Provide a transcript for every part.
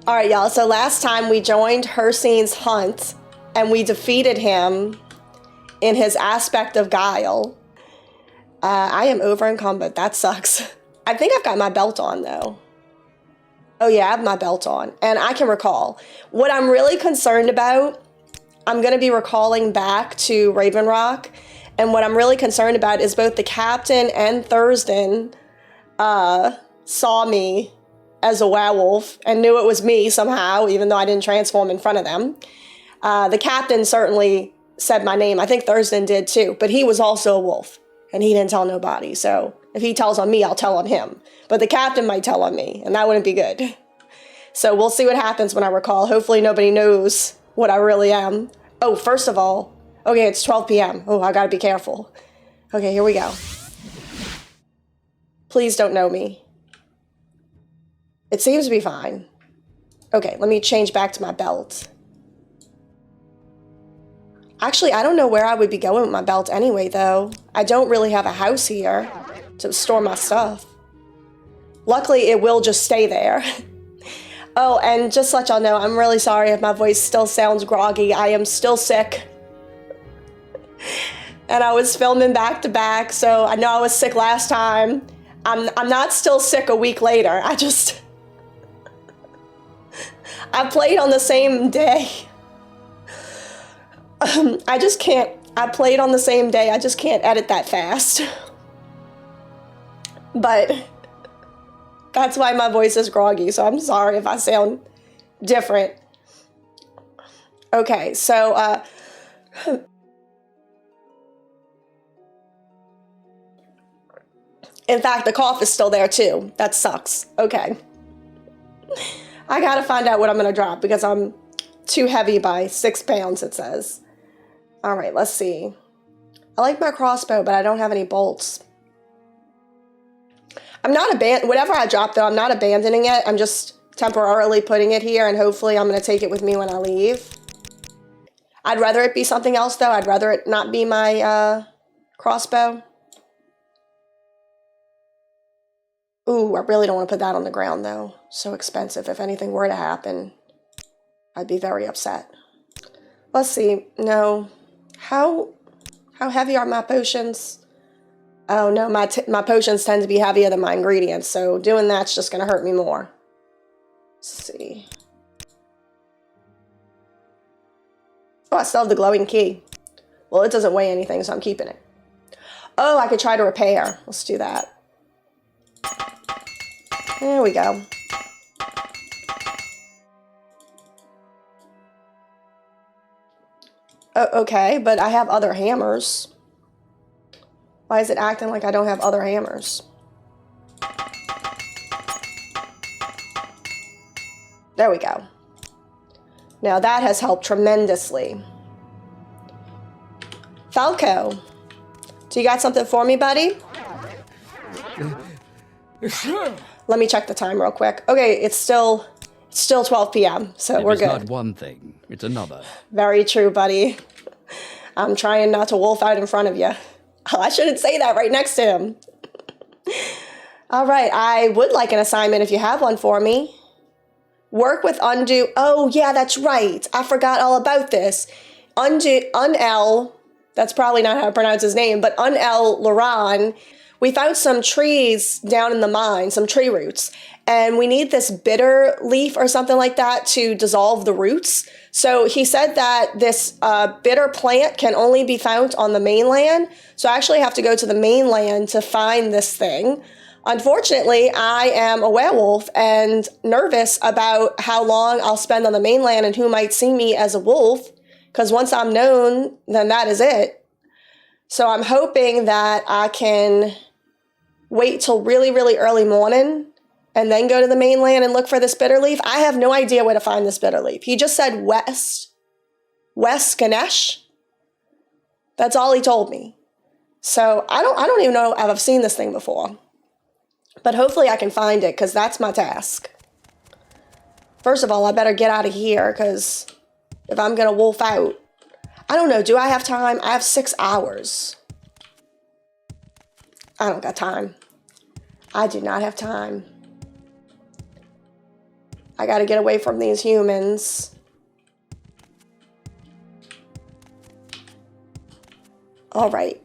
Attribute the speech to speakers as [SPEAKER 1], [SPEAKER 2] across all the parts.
[SPEAKER 1] All right, y'all. So last time we joined Hircine's hunt and we defeated him in his aspect of guile. I am over encumbered. That sucks. I think I've got my belt on though. Oh yeah, I have my belt on and I can recall. What I'm really concerned about, I'm going to be recalling back to Raven Rock. And what I'm really concerned about is both the captain and Thurston saw me as a werewolf and knew it was me somehow, even though I didn't transform in front of them. The captain certainly said my name. I think Thurston did too, but he was also a wolf and he didn't tell nobody. So if he tells on me, I'll tell on him. But the captain might tell on me and that wouldn't be good. So we'll see what happens when I recall. Hopefully nobody knows what I really am. Oh, first of all, okay, it's 12 p.m. Oh, I gotta be careful. Okay, here we go. Please don't know me. It seems to be fine. Okay, let me change back to my belt. Actually, I don't know where I would be going with my belt anyway, though. I don't really have a house here to store my stuff. Luckily, it will just stay there. Oh, and just to let y'all know, I'm really sorry if my voice still sounds groggy. I am still sick. And I was filming back to back, so I know I was sick last time. I'm not still sick a week later. I played on the same day. I just can't. I played on the same day. I just can't edit that fast. But that's why my voice is groggy, so I'm sorry if I sound different. Okay, so in fact, the cough is still there too. That sucks. Okay. I gotta find out what I'm gonna drop because I'm too heavy by 6 pounds, it says. All right, let's see. I like my crossbow, but I don't have any bolts. I'm not whatever I drop though, I'm not abandoning it. I'm just temporarily putting it here and hopefully I'm gonna take it with me when I leave. I'd rather it be something else though. I'd rather it not be my crossbow. Ooh, I really don't want to put that on the ground though. So expensive. If anything were to happen, I'd be very upset. Let's see. No. How heavy are my potions? Oh no, my potions tend to be heavier than my ingredients, so doing that's just gonna hurt me more. Let's see. Oh, I still have the glowing key. Well, it doesn't weigh anything, so I'm keeping it. Oh, I could try to repair. Let's do that. There we go. Oh, okay, but I have other hammers. Why is it acting like I don't have other hammers? There we go. Now that has helped tremendously. Falco, do you got something for me, buddy? Let me check the time real quick. Okay, it's still 12 p.m., so we're good.
[SPEAKER 2] It's not one thing, it's another.
[SPEAKER 1] Very true, buddy. I'm trying not to wolf out in front of you. Oh, I shouldn't say that right next to him. All right, I would like an assignment if you have one for me. Work with Undo. Oh, yeah, that's right. I forgot all about this. Unel, that's probably not how to pronounce his name, but Unel Laran. We found some trees down in the mine, some tree roots, and we need this bitter leaf or something like that to dissolve the roots. So he said that this bitter plant can only be found on the mainland. So I actually have to go to the mainland to find this thing. Unfortunately, I am a werewolf and nervous about how long I'll spend on the mainland and who might see me as a wolf, because once I'm known, then that is it. So I'm hoping that I can wait till really, really early morning and then go to the mainland and look for this bitter leaf. I have no idea where to find this bitter leaf. He just said West Ganesh. That's all he told me. So I don't even know if I've seen this thing before. But hopefully I can find it, because that's my task. First of all, I better get out of here, because if I'm going to wolf out, I don't know, do I have time? I have 6 hours. I don't got time. I do not have time. I gotta get away from these humans. All right.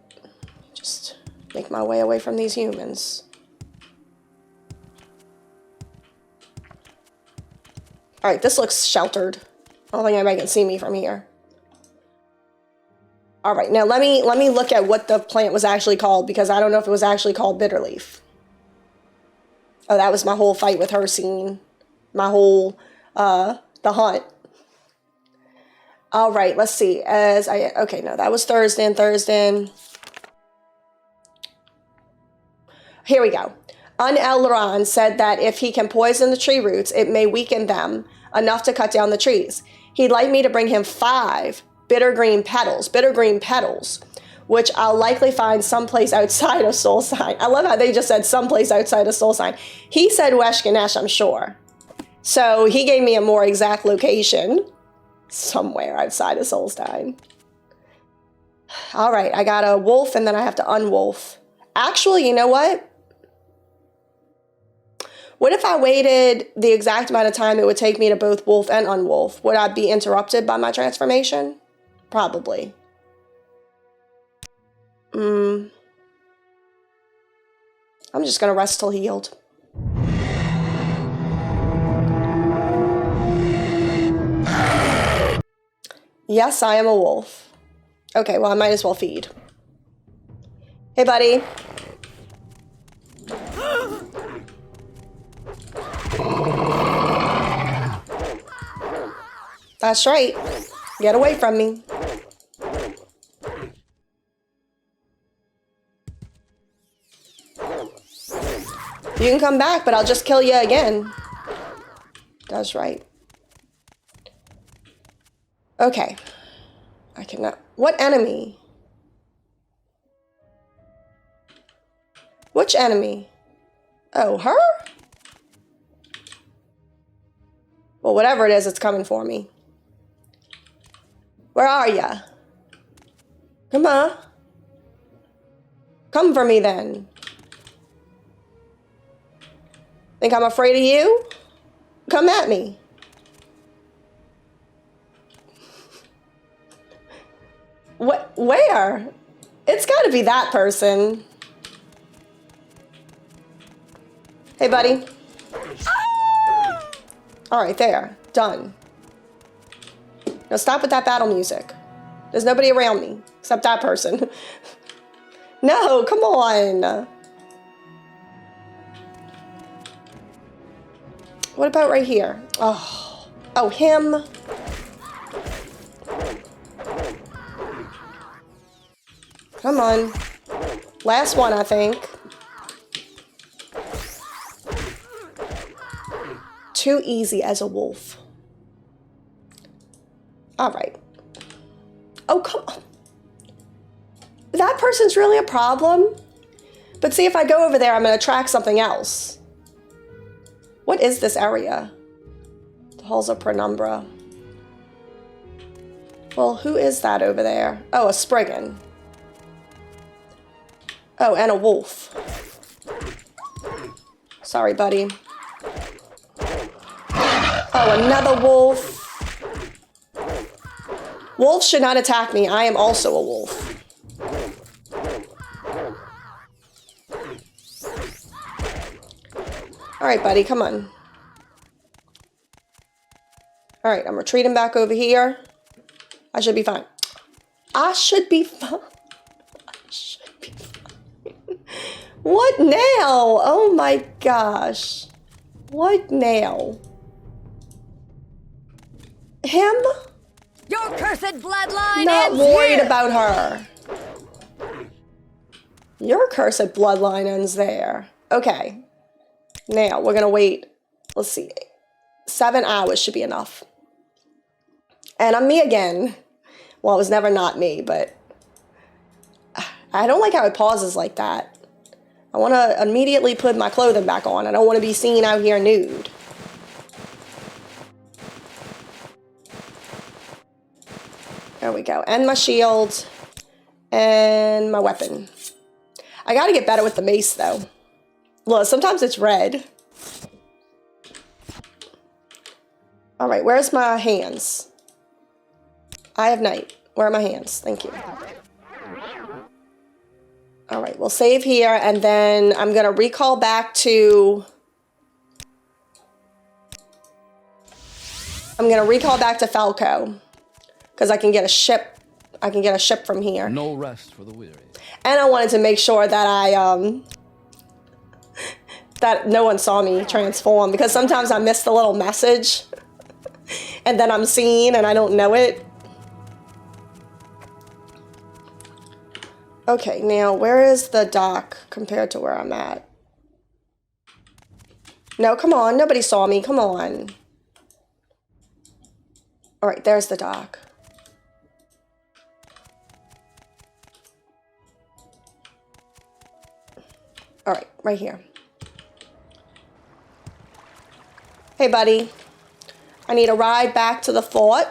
[SPEAKER 1] Just make my way away from these humans. All right, this looks sheltered. I don't think anybody can see me from here. All right, now let me look at what the plant was actually called, because I don't know if it was actually called bitterleaf. Oh, that was my whole fight with her scene. My whole, the hunt. All right, let's see. Okay, no, that was Thursday. Here we go. Elron said that if he can poison the tree roots, it may weaken them enough to cut down the trees. He'd like me to bring him 5 bittergreen petals, which I'll likely find someplace outside of Solstheim. I love how they just said someplace outside of Solstheim. He said Weshkanesh, I'm sure. So he gave me a more exact location. Somewhere outside of Solstheim. All right, I got a wolf and then I have to unwolf. Actually, you know what? What if I waited the exact amount of time it would take me to both wolf and unwolf? Would I be interrupted by my transformation? Probably. I'm just gonna rest till healed. Yes, I am a wolf. Okay, well, I might as well feed. Hey, buddy. That's right. Get away from me. You can come back, but I'll just kill you again. That's right. Okay. I cannot. What enemy? Which enemy? Oh, her? Well, whatever it is, it's coming for me. Where are ya? Come on. Come for me then. Think I'm afraid of you? Come at me. What? Where? It's got to be that person. Hey, buddy. All right, there. Done. Now stop with that battle music. There's nobody around me except that person. No, come on. What about right here? Oh, him. Come on. Last one, I think. Too easy as a wolf. All right. Oh, come on. That person's really a problem. But see, if I go over there, I'm going to attract something else. What is this area? The Halls of Penumbra. Well, who is that over there? Oh, a Spriggan. Oh, and a wolf. Sorry, buddy. Oh, another wolf. Wolves should not attack me. I am also a wolf. All right, buddy, come on. All right, I'm retreating back over here. I should be fine. I should be fine. I should be fine. What now? Oh my gosh. What now? Him?
[SPEAKER 3] Your cursed bloodline
[SPEAKER 1] Not
[SPEAKER 3] ends
[SPEAKER 1] worried
[SPEAKER 3] here.
[SPEAKER 1] about her. Your cursed bloodline ends there. Okay. Now, we're going to wait. Let's see. 7 hours should be enough. And I'm me again. Well, it was never not me, but I don't like how it pauses like that. I want to immediately put my clothing back on. I don't want to be seen out here nude. There we go. And my shield. And my weapon. I got to get better with the mace, though. Look, sometimes it's red. All right, where's my hands? I have night. Where are my hands? Thank you. All right, we'll save here, and then I'm going to recall back to... I'm going to recall back to Falco, because I can get a ship. I can get a ship from here.
[SPEAKER 2] No rest for the weary.
[SPEAKER 1] And I wanted to make sure that that no one saw me transform, because sometimes I miss the little message and then I'm seen and I don't know it. Okay, now where is the dock compared to where I'm at? No, come on, nobody saw me, come on. All right, there's the dock. All right, right here. Hey, buddy. I need a ride back to the fort.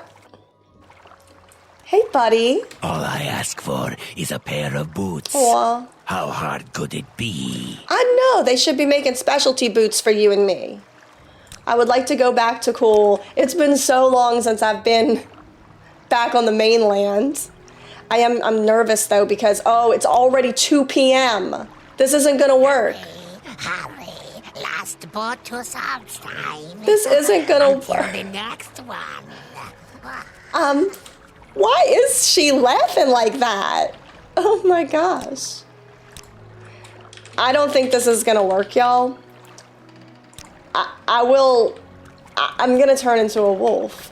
[SPEAKER 1] Hey, buddy.
[SPEAKER 4] All I ask for is a pair of boots.
[SPEAKER 1] Aw.
[SPEAKER 4] How hard could it be?
[SPEAKER 1] I know. They should be making specialty boots for you and me. I would like to go back to cool. It's been so long since I've been back on the mainland. I'm nervous, though, because, oh, it's already 2 p.m. This isn't gonna work.
[SPEAKER 5] Hurry, last boat to Solstheim.
[SPEAKER 1] This isn't gonna
[SPEAKER 5] Until
[SPEAKER 1] work.
[SPEAKER 5] the next one.
[SPEAKER 1] Why is she laughing like that? Oh my gosh. I don't think this is gonna work, y'all. I'm gonna turn into a wolf.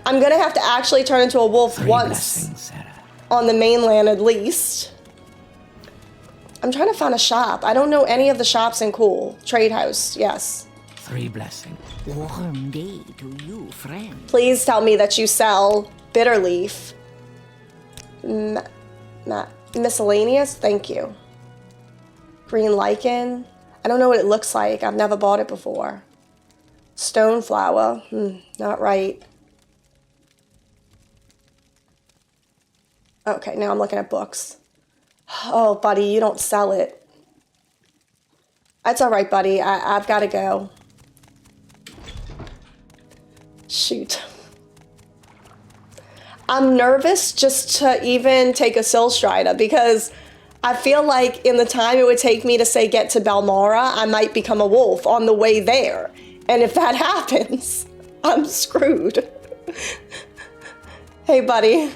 [SPEAKER 1] I'm gonna have to actually turn into a wolf once.
[SPEAKER 4] Blessings, Sarah.
[SPEAKER 1] On the mainland, at least. I'm trying to find a shop. I don't know any of the shops in Cool. Trade house, yes.
[SPEAKER 4] 3 blessings.
[SPEAKER 5] Warm day to you, friend.
[SPEAKER 1] Please tell me that you sell bitter leaf. Miscellaneous? Thank you. Green lichen? I don't know what it looks like. I've never bought it before. Stone flower? Not right. Okay, now I'm looking at books. Oh, buddy, you don't sell it. That's all right, buddy. I've got to go. Shoot. I'm nervous just to even take a Silstrider because I feel like in the time it would take me to, say, get to Balmora, I might become a wolf on the way there. And if that happens, I'm screwed. Hey, buddy.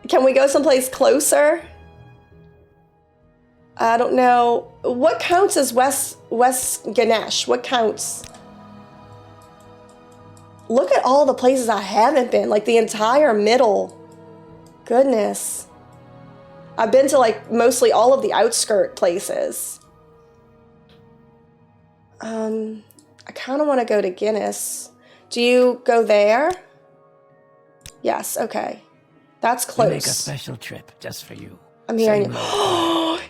[SPEAKER 1] Can we go someplace closer? I don't know. What counts as West Ganesh? What counts? Look at all the places I haven't been. Like the entire middle. Goodness. I've been to like mostly all of the outskirt places. I kind of want to go to Guinness. Do you go there? Yes, okay. That's close.
[SPEAKER 4] We make a special trip just for you.
[SPEAKER 1] I'm hearing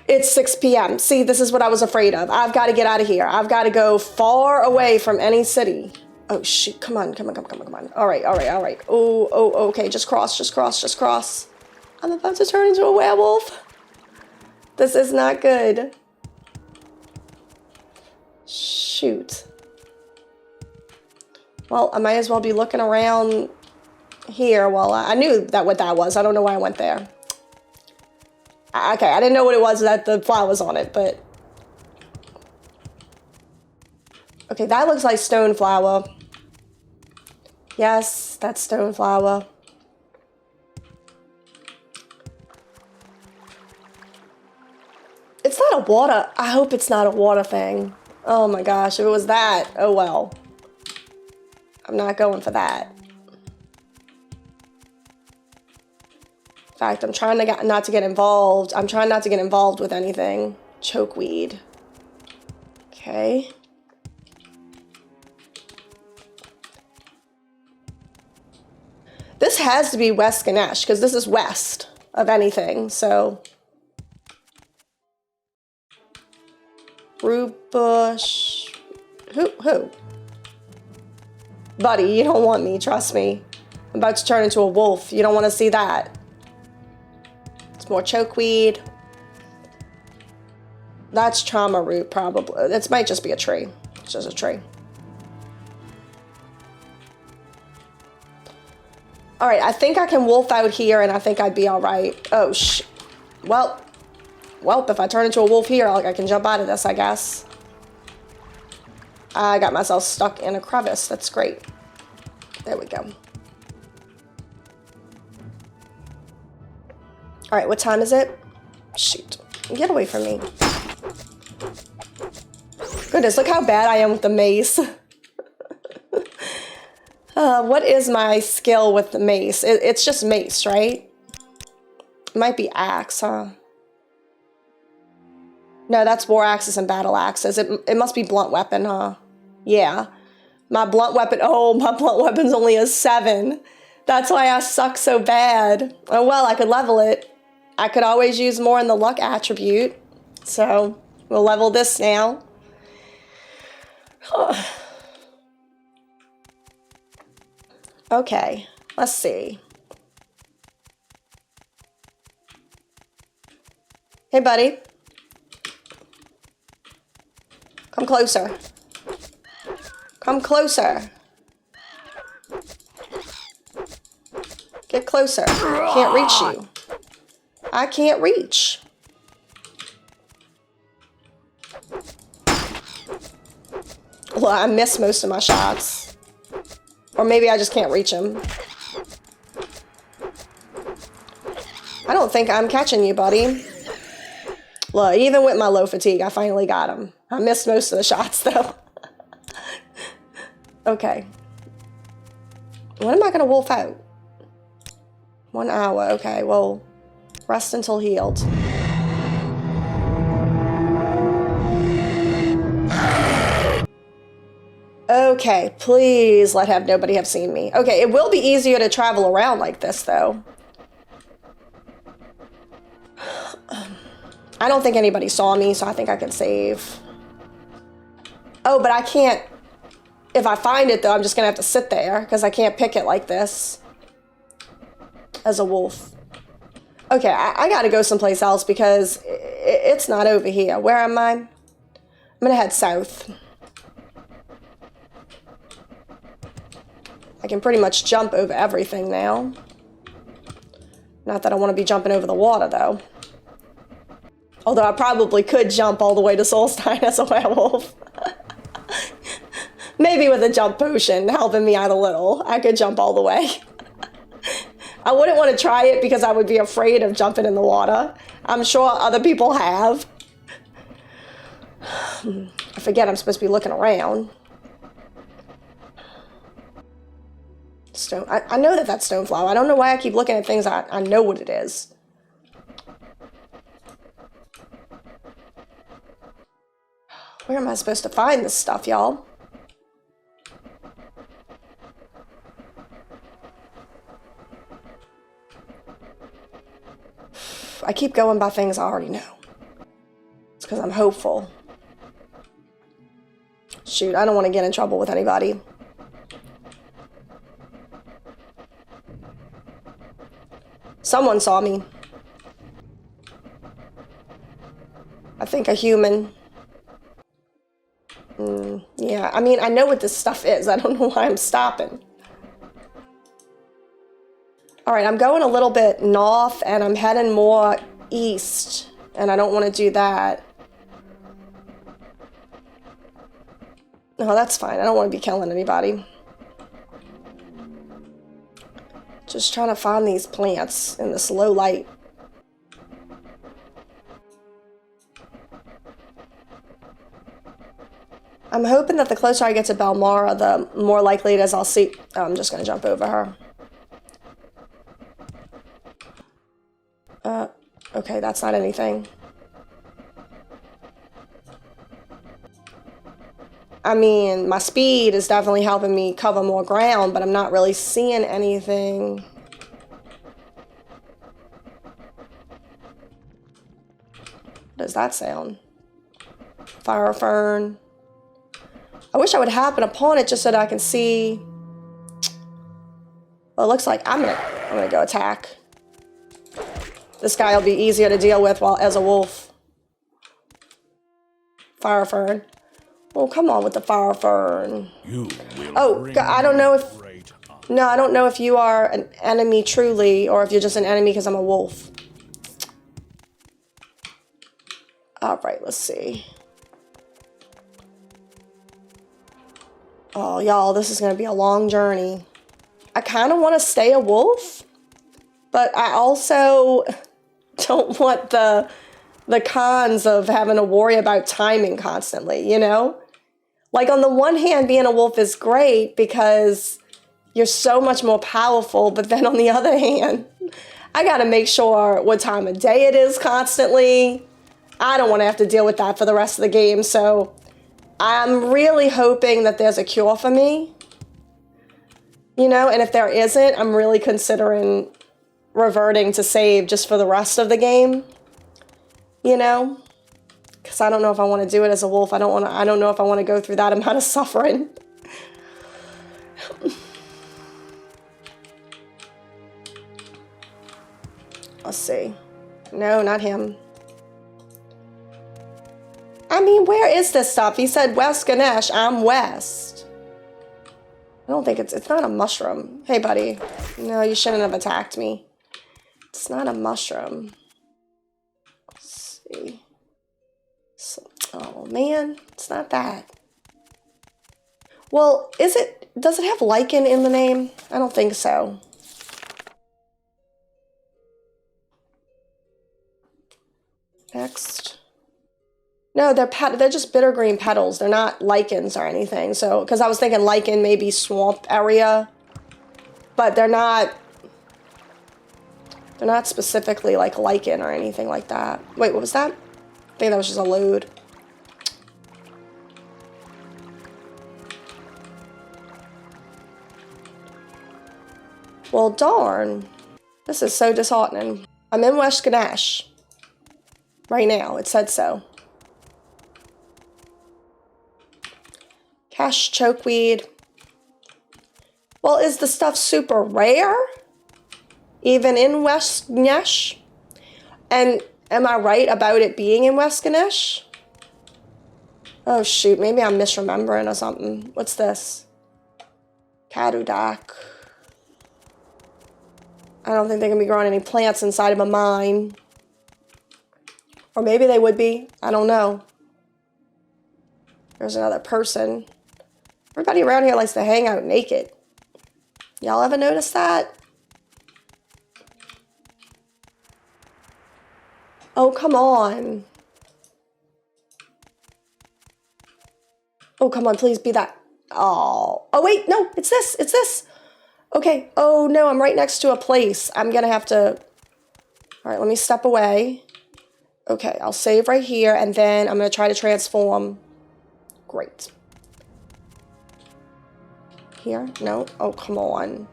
[SPEAKER 1] it's 6 p.m. See, this is what I was afraid of. I've got to get out of here. I've got to go far away from any city. Oh, shoot. Come on. All right. Oh, okay. Just cross. I'm about to turn into a werewolf. This is not good. Shoot. Well, I might as well be looking around here while I knew what that was. I don't know why I went there. Okay, I didn't know what it was that the flowers on it, but... Okay, that looks like stone flower. Yes, that's stone flower. It's not a water... I hope it's not a water thing. Oh my gosh, if it was that, oh well. I'm not going for that. In fact, I'm trying not to get involved. I'm trying not to get involved with anything. Chokeweed. Okay. This has to be West Ganesh, because this is west of anything, so. Root bush. Who? Buddy, you don't want me, trust me. I'm about to turn into a wolf. You don't want to see that. It's more chokeweed. That's trauma root, probably. This might just be a tree. It's just a tree. All right, I think I can wolf out here, and I think I'd be all right. Oh, well, if I turn into a wolf here, I can jump out of this, I guess. I got myself stuck in a crevice. That's great. There we go. All right, what time is it? Shoot. Get away from me. Goodness, look how bad I am with the mace. What is my skill with the mace? It's just mace, right? It might be axe, huh? No, that's war axes and battle axes. It must be blunt weapon, huh? Yeah. My blunt weapon, oh, my blunt weapon's only a 7. That's why I suck so bad. Oh, well, I could level it. I could always use more in the luck attribute. So, we'll level this now. Okay, let's see. Hey, buddy. Come closer. Come closer. Get closer. Can't reach you. I can't reach. Well, I missed most of my shots. Or maybe I just can't reach him. I don't think I'm catching you, buddy. Look, even with my low fatigue, I finally got him. I missed most of the shots, though. Okay. When am I going to wolf out? 1 hour. Okay, well, rest until healed. Okay, please let nobody have seen me. Okay, it will be easier to travel around like this, though. I don't think anybody saw me, so I think I can save. Oh, but I can't. If I find it, though, I'm just going to have to sit there because I can't pick it like this as a wolf. Okay, I got to go someplace else because it's not over here. Where am I? I'm going to head south. I can pretty much jump over everything now. Not that I want to be jumping over the water, though. Although I probably could jump all the way to Solstheim as a werewolf. Maybe with a jump potion helping me out a little, I could jump all the way. I wouldn't want to try it because I would be afraid of jumping in the water. I'm sure other people have. I forget I'm supposed to be looking around. Stone. I know that that's stoneflower. I don't know why I keep looking at things I know what it is. Where am I supposed to find this stuff, y'all? I keep going by things I already know. It's because I'm hopeful. Shoot, I don't want to get in trouble with anybody. Someone saw me. I think a human. Yeah, I mean, I know what this stuff is. I don't know why I'm stopping. All right, I'm going a little bit north, and I'm heading more east, and I don't want to do that. No, that's fine. I don't want to be killing anybody. Just trying to find these plants in this low light. I'm hoping that the closer I get to Balmora, the more likely it is I'll see. Oh, I'm just going to jump over her. Okay, that's not anything. I mean, my speed is definitely helping me cover more ground, but I'm not really seeing anything. What does that sound? Fire fern. I wish I would happen upon it just so that I can see. Well, it looks like I'm gonna go attack. This guy will be easier to deal with while as a wolf. Fire fern. Oh, come on with the fire fern.
[SPEAKER 6] You will
[SPEAKER 1] Oh,
[SPEAKER 6] bring
[SPEAKER 1] God, I don't know if...
[SPEAKER 6] great honor.
[SPEAKER 1] No, I don't know if you are an enemy truly or if you're just an enemy because I'm a wolf. All right, let's see. Oh, y'all, this is going to be a long journey. I kind of want to stay a wolf, but I also don't want the cons of having to worry about timing constantly, you know? Like, on the one hand, being a wolf is great because you're so much more powerful, but then on the other hand, I got to make sure what time of day it is constantly. I don't want to have to deal with that for the rest of the game, so I'm really hoping that there's a cure for me. You know, and if there isn't, I'm really considering reverting to save just for the rest of the game. You know? Because I don't know if I want to do it as a wolf. I don't know if I want to go through that amount of suffering. Let's see. No, not him. I mean, where is this stuff? He said West Ganesh. I'm West. I don't think it's not a mushroom. Hey, buddy. No, you shouldn't have attacked me. It's not a mushroom. Let's see. So, oh, man. It's not that. Well, does it have lichen in the name? I don't think so. Next. No, they're just bittergreen petals. They're not lichens or anything. So, because I was thinking lichen maybe swamp area, but they're not specifically like lichen or anything like that. Wait, what was that? I think that was just a load. Well, darn. This is so disheartening. I'm in West Ganesh right now. It said so. Cash chokeweed. Well, is the stuff super rare? Even in West Ganesh? And am I right about it being in West Ganesh? Oh shoot, maybe I'm misremembering or something. What's this? Kadudak. I don't think they can be growing any plants inside of a mine. Or maybe they would be. I don't know. There's another person. Everybody around here likes to hang out naked. Y'all ever notice that? Oh, come on. Oh, come on, please be that. Oh, wait, no, it's this, it's this. Okay, oh no, I'm right next to a place. I'm gonna have to, all right, let me step away. Okay, I'll save right here, and then I'm gonna try to transform. Great. Here, no, oh, come on.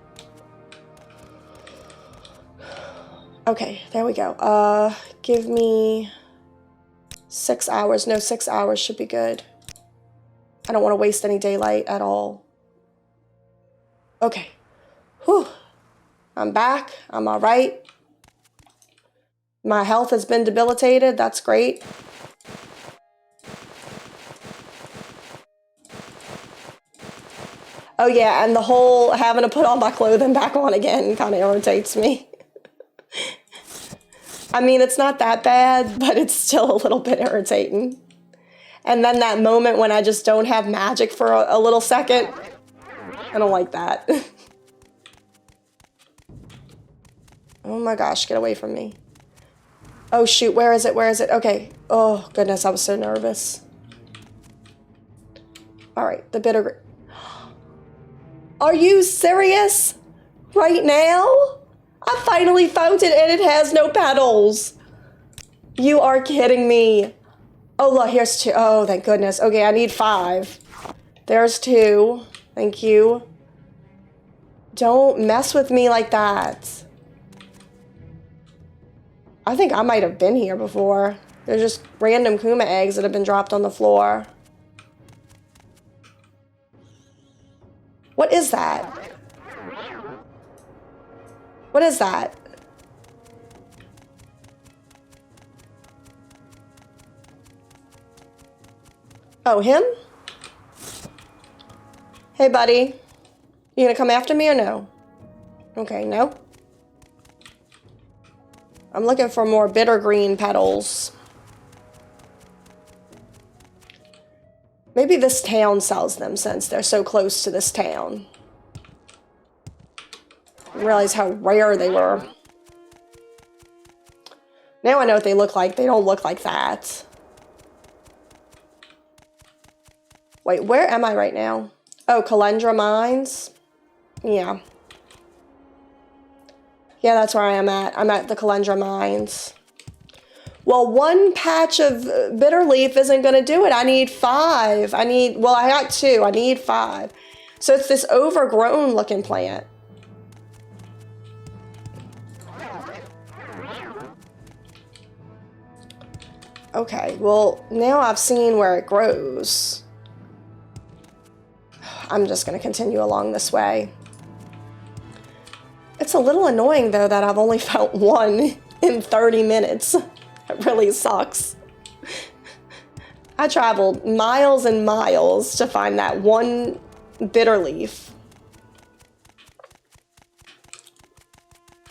[SPEAKER 1] Okay, there we go. Give me 6 hours. No, 6 hours should be good. I don't want to waste any daylight at all. Okay. Whew. I'm back. I'm all right. My health has been debilitated. That's great. Oh yeah, and the whole having to put all my clothing back on again kind of irritates me. I mean, it's not that bad, but it's still a little bit irritating. And then that moment when I just don't have magic for a little second, I don't like that. Oh my gosh, get away from me. Oh shoot, where is it? Where is it? Okay. Oh goodness, I was so nervous. All right, the Bittergreen. Are you serious? Right now? I finally found it and it has no petals. You are kidding me. Oh, look, here's 2. Oh, thank goodness. Okay, I need 5. There's 2. Thank you. Don't mess with me like that. I think I might have been here before. They're just random Kuma eggs that have been dropped on the floor. What is that? What is that? Oh, him? Hey, buddy. You gonna come after me or no? Okay, no. I'm looking for more bittergreen petals. Maybe this town sells them since they're so close to this town. I didn't realize how rare they were. Now I know what they look like. They don't look like that. Wait, where am I right now? Oh, Calendra Mines? Yeah. Yeah, that's where I am at. I'm at the Calendra Mines. Well, one patch of bitter leaf isn't going to do it. I need 5. Well, I got 2. I need 5. So it's this overgrown looking plant. Okay, well, now I've seen where it grows. I'm just going to continue along this way. It's a little annoying, though, that I've only found 1 in 30 minutes. It really sucks. I traveled miles and miles to find that 1 bitter leaf.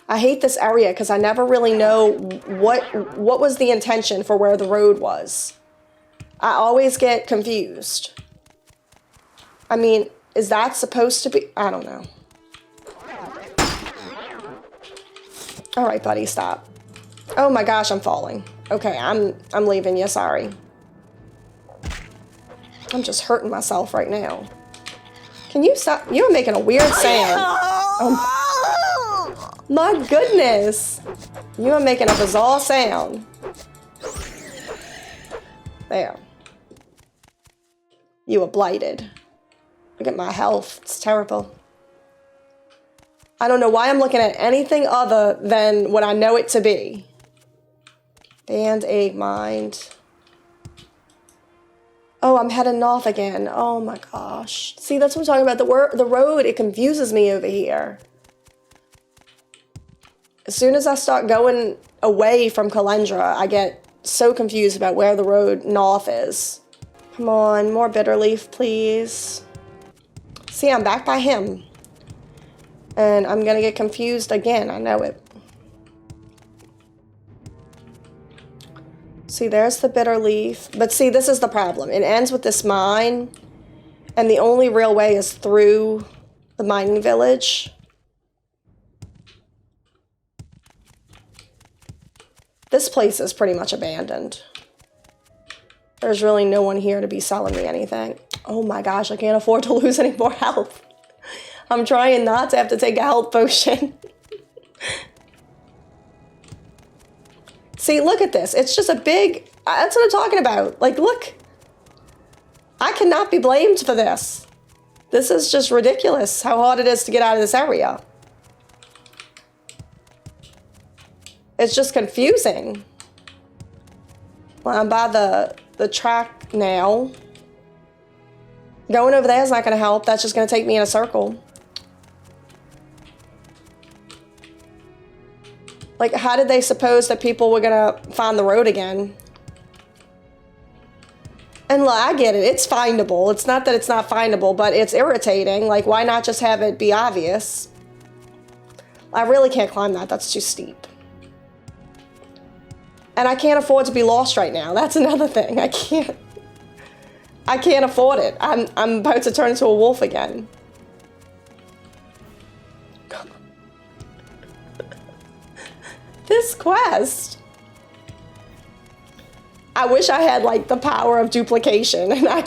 [SPEAKER 1] I hate this area because I never really know what was the intention for where the road was. I always get confused. I mean, is that supposed to be? I don't know. All right, buddy, stop. Oh my gosh, I'm falling. Okay, I'm leaving you, sorry. I'm just hurting myself right now. Can you stop? You're making a weird sound. Oh my goodness. You are making a bizarre sound. There. You were blighted. Look at my health. It's terrible. I don't know why I'm looking at anything other than what I know it to be. Band Aid Mind. Oh, I'm heading north again. Oh my gosh. See, that's what I'm talking about. The road, it confuses me over here. As soon as I start going away from Calendra, I get so confused about where the road north is. Come on, more bitter leaf, please. See, I'm back by him. And I'm gonna get confused again, I know it. See, there's the bitter leaf. But see, this is the problem. It ends with this mine, and the only real way is through the mining village. This place is pretty much abandoned. There's really no one here to be selling me anything. Oh my gosh, I can't afford to lose any more health. I'm trying not to have to take a health potion. See, look at this. It's just a big... That's what I'm talking about. Like, look. I cannot be blamed for this. This is just ridiculous how hard it is to get out of this area. It's just confusing. Well, I'm by the track now. Going over there is not going to help. That's just going to take me in a circle. Like, how did they suppose that people were going to find the road again? And look, I get it. It's findable. It's not that it's not findable, but it's irritating. Like, why not just have it be obvious? I really can't climb that. That's too steep. And I can't afford to be lost right now. That's another thing. I can't afford it. I'm about to turn into a wolf again. This quest. I wish I had like the power of duplication and I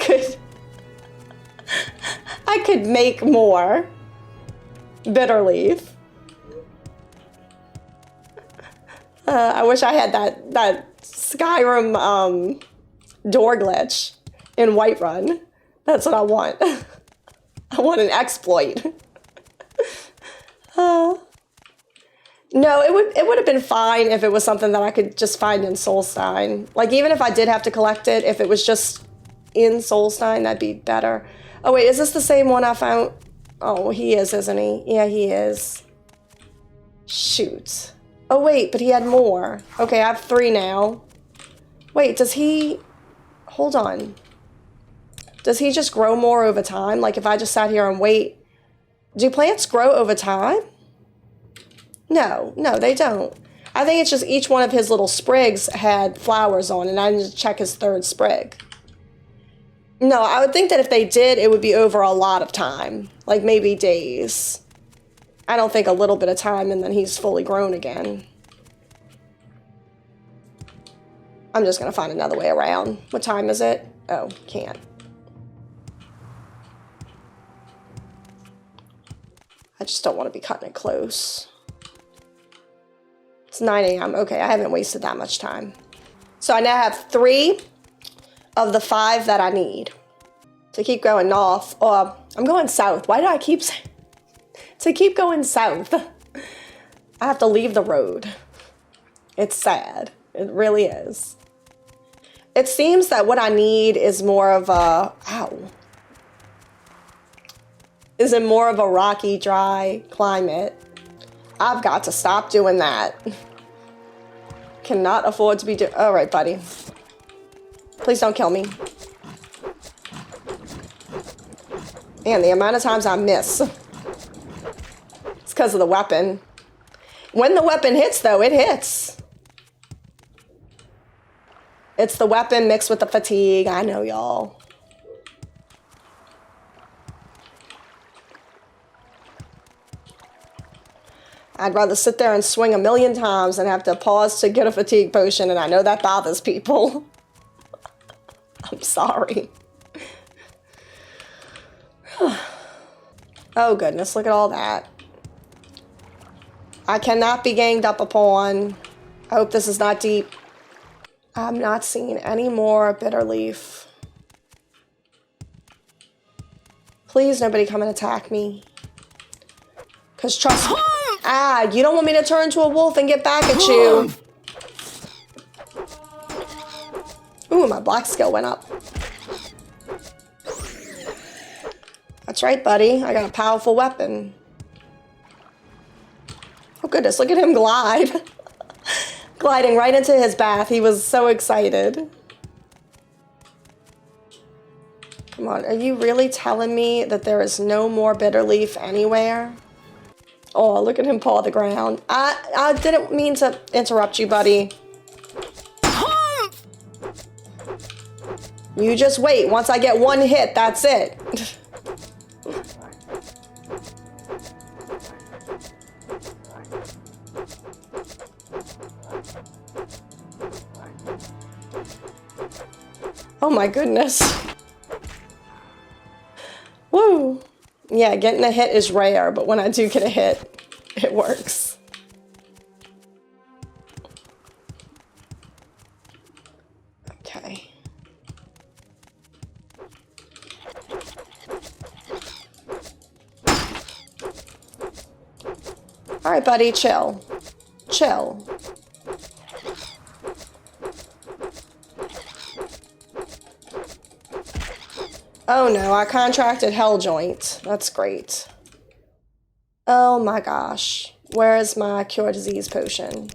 [SPEAKER 1] could make more bitter leaf. I wish I had that Skyrim door glitch in Whiterun. That's what I want. I want an exploit. No, it would have been fine if it was something that I could just find in Solstheim. Like, even if I did have to collect it, if it was just in Solstheim, that'd be better. Oh, wait, is this the same one I found? Oh, he is, isn't he? Yeah, he is. Shoot. Oh, wait, but he had more. Okay, I have 3 now. Wait, does he... Hold on. Does he just grow more over time? Like, if I just sat here and wait Do plants grow over time? No, they don't. I think it's just each one of his little sprigs had flowers on, and I need to check his third sprig. No, I would think that if they did, it would be over a lot of time. Like maybe days. I don't think a little bit of time and then he's fully grown again. I'm just going to find another way around. What time is it? Oh, can't. I just don't want to be cutting it close. It's 9 a.m. Okay, I haven't wasted that much time. So I now have 3 of the 5 that I need. To keep going north, or I'm going south. Why do I keep saying? To keep going south, I have to leave the road. It's sad. It really is. It seems that what I need is more of a, is in more of a rocky, dry climate. I've got to stop doing that. Cannot afford to be doing. All right, buddy. Please don't kill me. Man, the amount of times I miss. It's because of the weapon. When the weapon hits, though, it hits. It's the weapon mixed with the fatigue. I know, y'all. I'd rather sit there and swing 1,000,000 times than have to pause to get a fatigue potion, and I know that bothers people. I'm sorry. Oh, goodness, look at all that. I cannot be ganged up upon. I hope this is not deep. I'm not seeing any more bitter leaf. Please, nobody come and attack me. Because trust me. You don't want me to turn into a wolf and get back at you. Ooh, my black skill went up. That's right, buddy. I got a powerful weapon. Oh, goodness. Look at him glide. Gliding right into his bath. He was so excited. Come on. Are you really telling me that there is no more bitter leaf anywhere? Oh, look at him paw the ground. I didn't mean to interrupt you, buddy. You just wait. Once I get one hit, that's it. Oh my goodness. Woo. Yeah, getting a hit is rare, but when I do get a hit, it works. Okay. All right, buddy, chill. Chill. Oh no, I contracted Hell Joint. That's great. Oh my gosh. Where is my cure disease potion?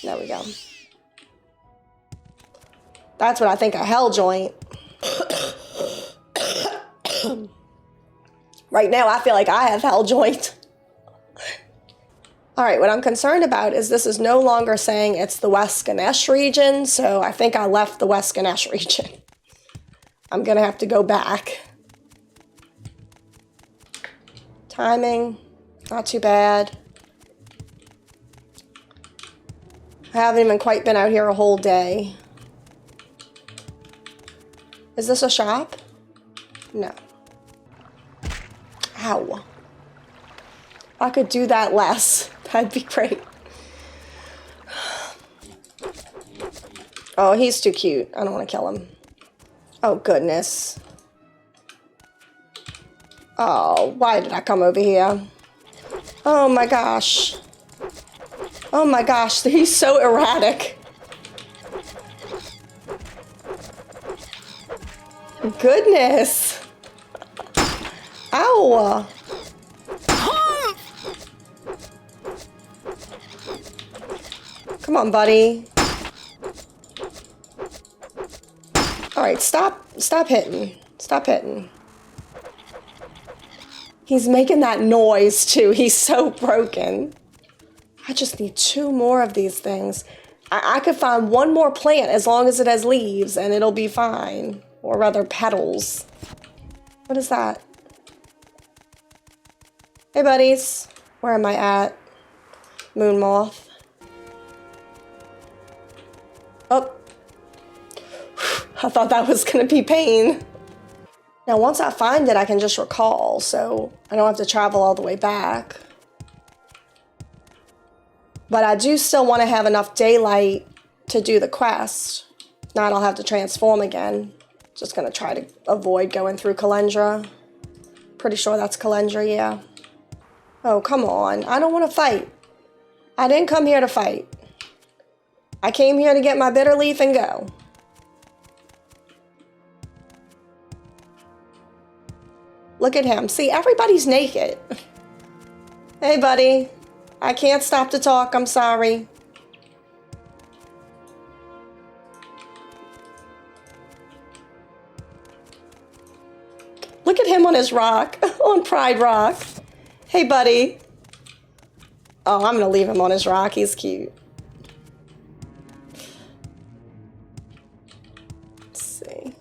[SPEAKER 1] There we go. That's what I think, a Hell Joint. Right now, I feel like I have Hell Joint. All right, what I'm concerned about is this is no longer saying it's the West Ganesh region, so I think I left the West Ganesh region. I'm gonna have to go back. Timing, not too bad. I haven't even quite been out here a whole day. Is this a shop? No. Ow. If I could do that less, that'd be great. Oh, he's too cute. I don't want to kill him. Oh, goodness. Oh, why did I come over here? Oh, my gosh. Oh, my gosh. He's so erratic. Goodness. Ow. Come on, buddy. Alright, stop hitting. Stop hitting. He's making that noise too. He's so broken. I just need 2 more of these things. I could find 1 more plant as long as it has leaves and it'll be fine. Or rather petals. What is that? Hey buddies. Where am I at? Moon moth. Oh. I thought that was gonna be pain. Now once I find it, I can just recall, so I don't have to travel all the way back. But I do still want to have enough daylight to do the quest. If not, I'll have to transform again. Just gonna try to avoid going through Calendra. Pretty sure that's Calendra, yeah. Oh, come on. I don't want to fight. I didn't come here to fight. I came here to get my bitter leaf and go. Look at him. See, everybody's naked. Hey, buddy. I can't stop to talk. I'm sorry. Look at him on his rock. On Pride Rock. Hey, buddy. Oh, I'm going to leave him on his rock. He's cute. Let's see.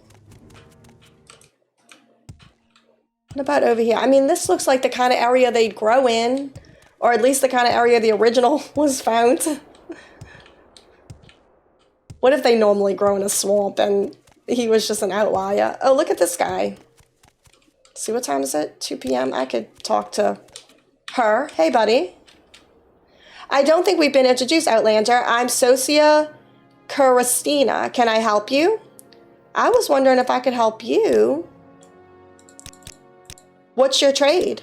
[SPEAKER 1] What about over here? I mean, this looks like the kind of area they'd grow in. Or at least the kind of area the original was found. What if they normally grow in a swamp and he was just an outlier? Oh, look at this guy. See, what time is it? 2 p.m. I could talk to her. Hey, buddy. I don't think we've been introduced, Outlander. I'm Socia Kuristina. Can I help you? I was wondering if I could help you. What's your trade?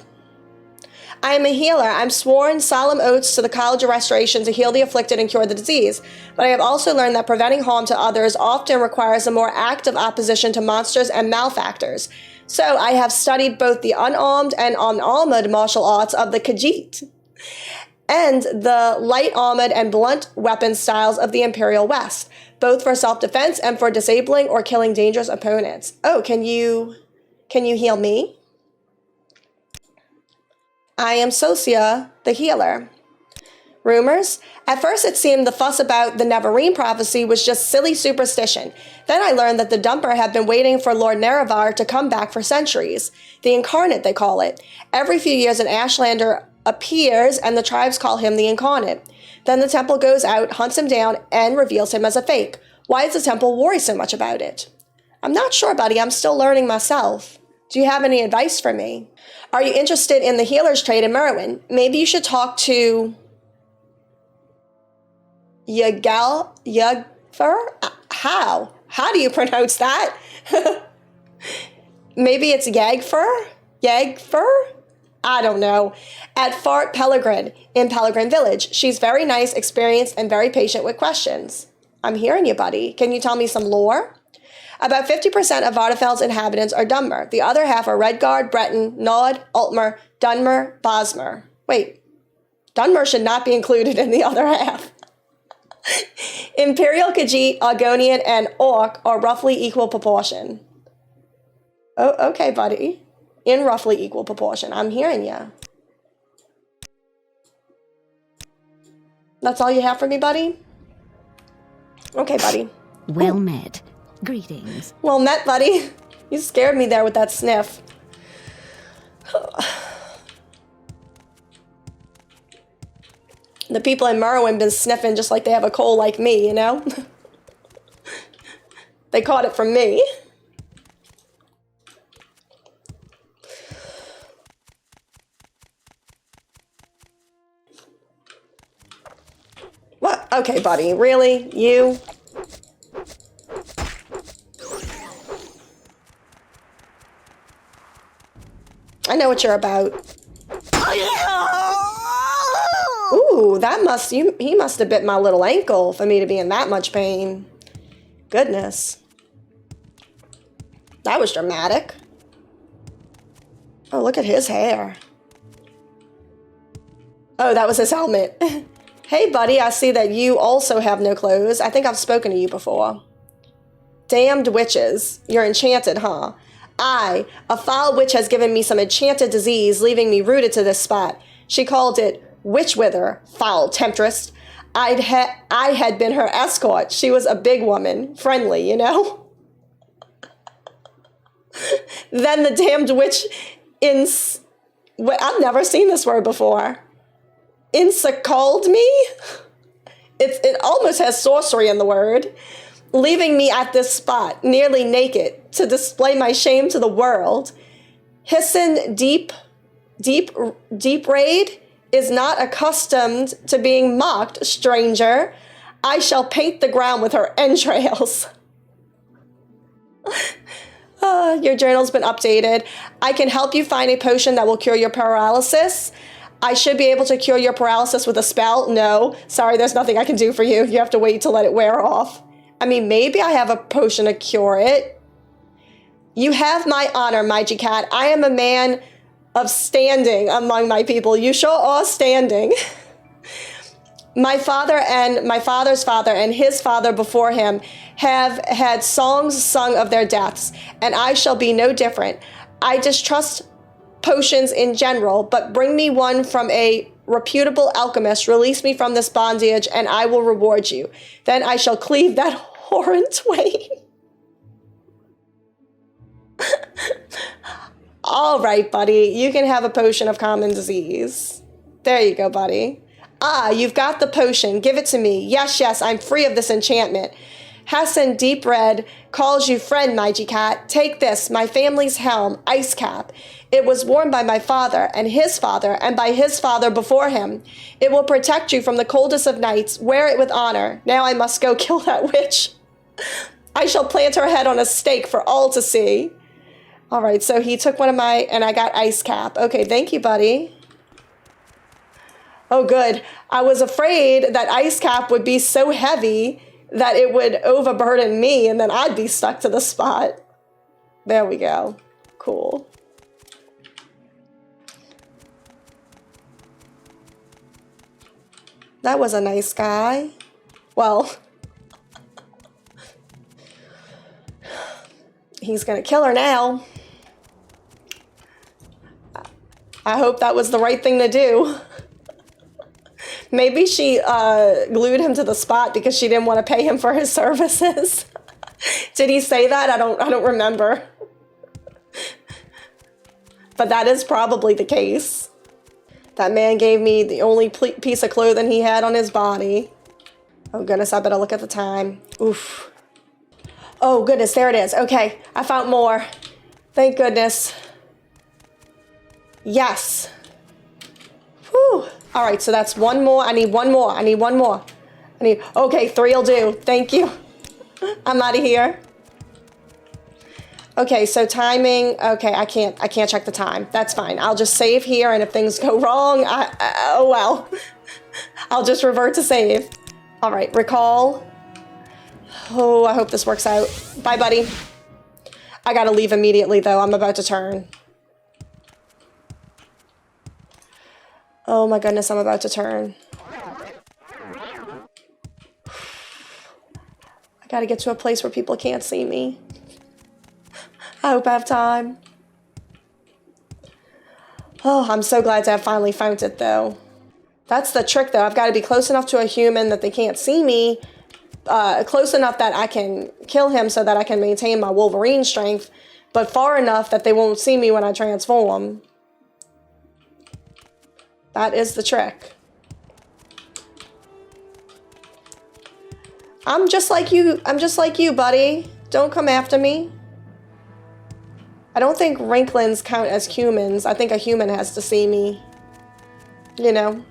[SPEAKER 1] I am a healer. I'm sworn solemn oaths to the College of Restoration to heal the afflicted and cure the disease. But I have also learned that preventing harm to others often requires a more active opposition to monsters and malefactors. So I have studied both the unarmed and unarmored martial arts of the Khajiit and the light armored and blunt weapon styles of the Imperial West, both for self-defense and for disabling or killing dangerous opponents. Oh, can you heal me? I am Socia, the healer. Rumors? At first it seemed the fuss about the Neverine prophecy was just silly superstition. Then I learned that the Dumper had been waiting for Lord Nerevar to come back for centuries. The Incarnate, they call it. Every few years an Ashlander appears and the tribes call him the Incarnate. Then the temple goes out, hunts him down, and reveals him as a fake. Why does the temple worry so much about it? I'm not sure, buddy. I'm still learning myself. Do you have any advice for me? Are you interested in the healer's trade in Morrowind? Maybe you should talk to Yagfer? How do you pronounce that? Maybe it's Yagfer? I don't know. At Fart Pellegrin in Pellegrin Village. She's very nice, experienced, and very patient with questions. I'm hearing you, buddy. Can you tell me some lore? About 50% of Vardafeld's inhabitants are Dunmer. The other half are Redguard, Breton, Nod, Altmer, Dunmer, Bosmer. Wait, Dunmer should not be included in the other half. Imperial, Khajiit, Argonian, and Orc are roughly equal proportion. Oh, okay, buddy. In roughly equal proportion. I'm hearing you. That's all you have for me, buddy? Okay, buddy.
[SPEAKER 5] Well met. Greetings.
[SPEAKER 1] Well met, buddy. You scared me there with that sniff. The people in Morrowind been sniffing just like they have a cold like me, you know? They caught it from me. What? Okay, buddy. Really? You? I know what you're about. Ooh, he must have bit my little ankle for me to be in that much pain. Goodness. That was dramatic. Oh, look at his hair. Oh, that was his helmet. Hey, buddy, I see that you also have no clothes. I think I've spoken to you before. Damned witches. You're enchanted, huh? I, a foul witch, has given me some enchanted disease, leaving me rooted to this spot. She called it witch wither, foul temptress. I had been her escort. She was a big woman, friendly, you know? Then the damned witch I've never seen this word before. Encircled me? It almost has sorcery in the word. Leaving me at this spot, nearly naked, to display my shame to the world. Hisson deep raid is not accustomed to being mocked, stranger. I shall paint the ground with her entrails. Your journal's been updated. I can help you find a potion that will cure your paralysis. I should be able to cure your paralysis with a spell. No, sorry, there's nothing I can do for you. You have to wait to let it wear off. I mean, maybe I have a potion to cure it. You have my honor, Mighty Cat. I am a man of standing among my people. You sure are standing. My father and my father's father and his father before him have had songs sung of their deaths, and I shall be no different. I distrust potions in general, but bring me one from a reputable alchemist, release me from this bondage, and I will reward you. Then I shall cleave that whore in twain. All right, buddy, you can have a potion of common disease. There you go, buddy. Ah, you've got the potion. Give it to me. Yes, yes, I'm free of this enchantment. Hassan Deep Red calls you friend, Mighty Cat. Take this, my family's helm, ice cap. It was worn by my father, and by his father before him. It will protect you from the coldest of nights. Wear it with honor. Now I must go kill that witch. I shall plant her head on a stake for all to see. All right, so he took one of my, and I got ice cap. Okay, thank you, buddy. Oh, good. I was afraid that ice cap would be so heavy that it would overburden me, and then I'd be stuck to the spot. There we go. Cool. That was a nice guy. Well, he's gonna kill her now. I hope that was the right thing to do. Maybe she glued him to the spot because she didn't want to pay him for his services. Did he say that? I don't remember. But that is probably the case. That man gave me the only piece of clothing he had on his body. Oh goodness, I better look at the time. Oof. Oh goodness, there it is. Okay, I found more. Thank goodness. Yes. Whew. All right, so that's one more. I need one more. Okay, 3 will do. Thank you. I'm out of here. Okay, so timing. Okay, I can't check the time. That's fine. I'll just save here, and if things go wrong, oh well. I'll just revert to save. All right, recall. Oh, I hope this works out. Bye, buddy. I gotta leave immediately, though. I'm about to turn. Oh my goodness, I'm about to turn. I gotta get to a place where people can't see me. I hope I have time. Oh, I'm so glad to have finally found it, though. That's the trick, though. I've got to be close enough to a human that they can't see me. Close enough that I can kill him so that I can maintain my Wolverine strength. But far enough that they won't see me when I transform. That is the trick. I'm just like you. I'm just like you, buddy. Don't come after me. I don't think Rinklins count as humans. I think a human has to see me. You know?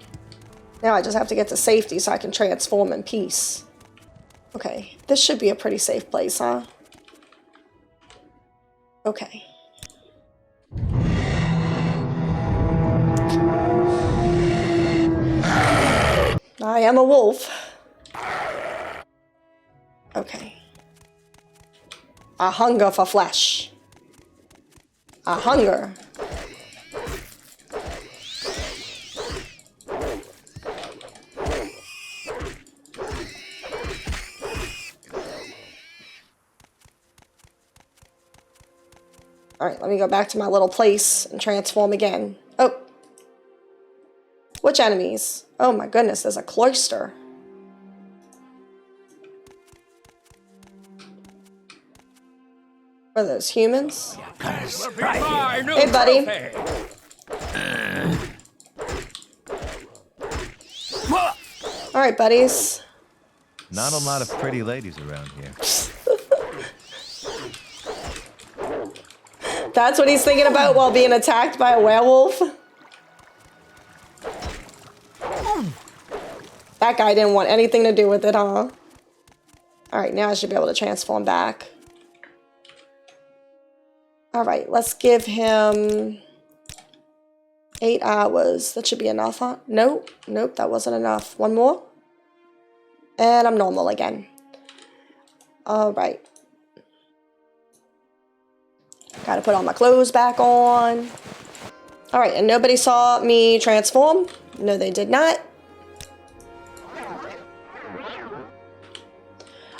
[SPEAKER 1] Now I just have to get to safety so I can transform in peace. Okay, this should be a pretty safe place, huh? Okay. I am a wolf. Okay. A hunger for flesh. A hunger. Alright, let me go back to my little place and transform again. Oh. Which enemies? Oh my goodness, there's a cloister. Are those humans? Hey, buddy. Alright, buddies.
[SPEAKER 6] Not a lot of pretty ladies around here.
[SPEAKER 1] That's what he's thinking about while being attacked by a werewolf? That guy didn't want anything to do with it, huh? Alright, now I should be able to transform back. Alright, let's give him 8 hours. That should be enough, huh? Nope, nope, that wasn't enough. One more. And I'm normal again. Alright. Gotta put all my clothes back on. Alright, and nobody saw me transform? No, they did not.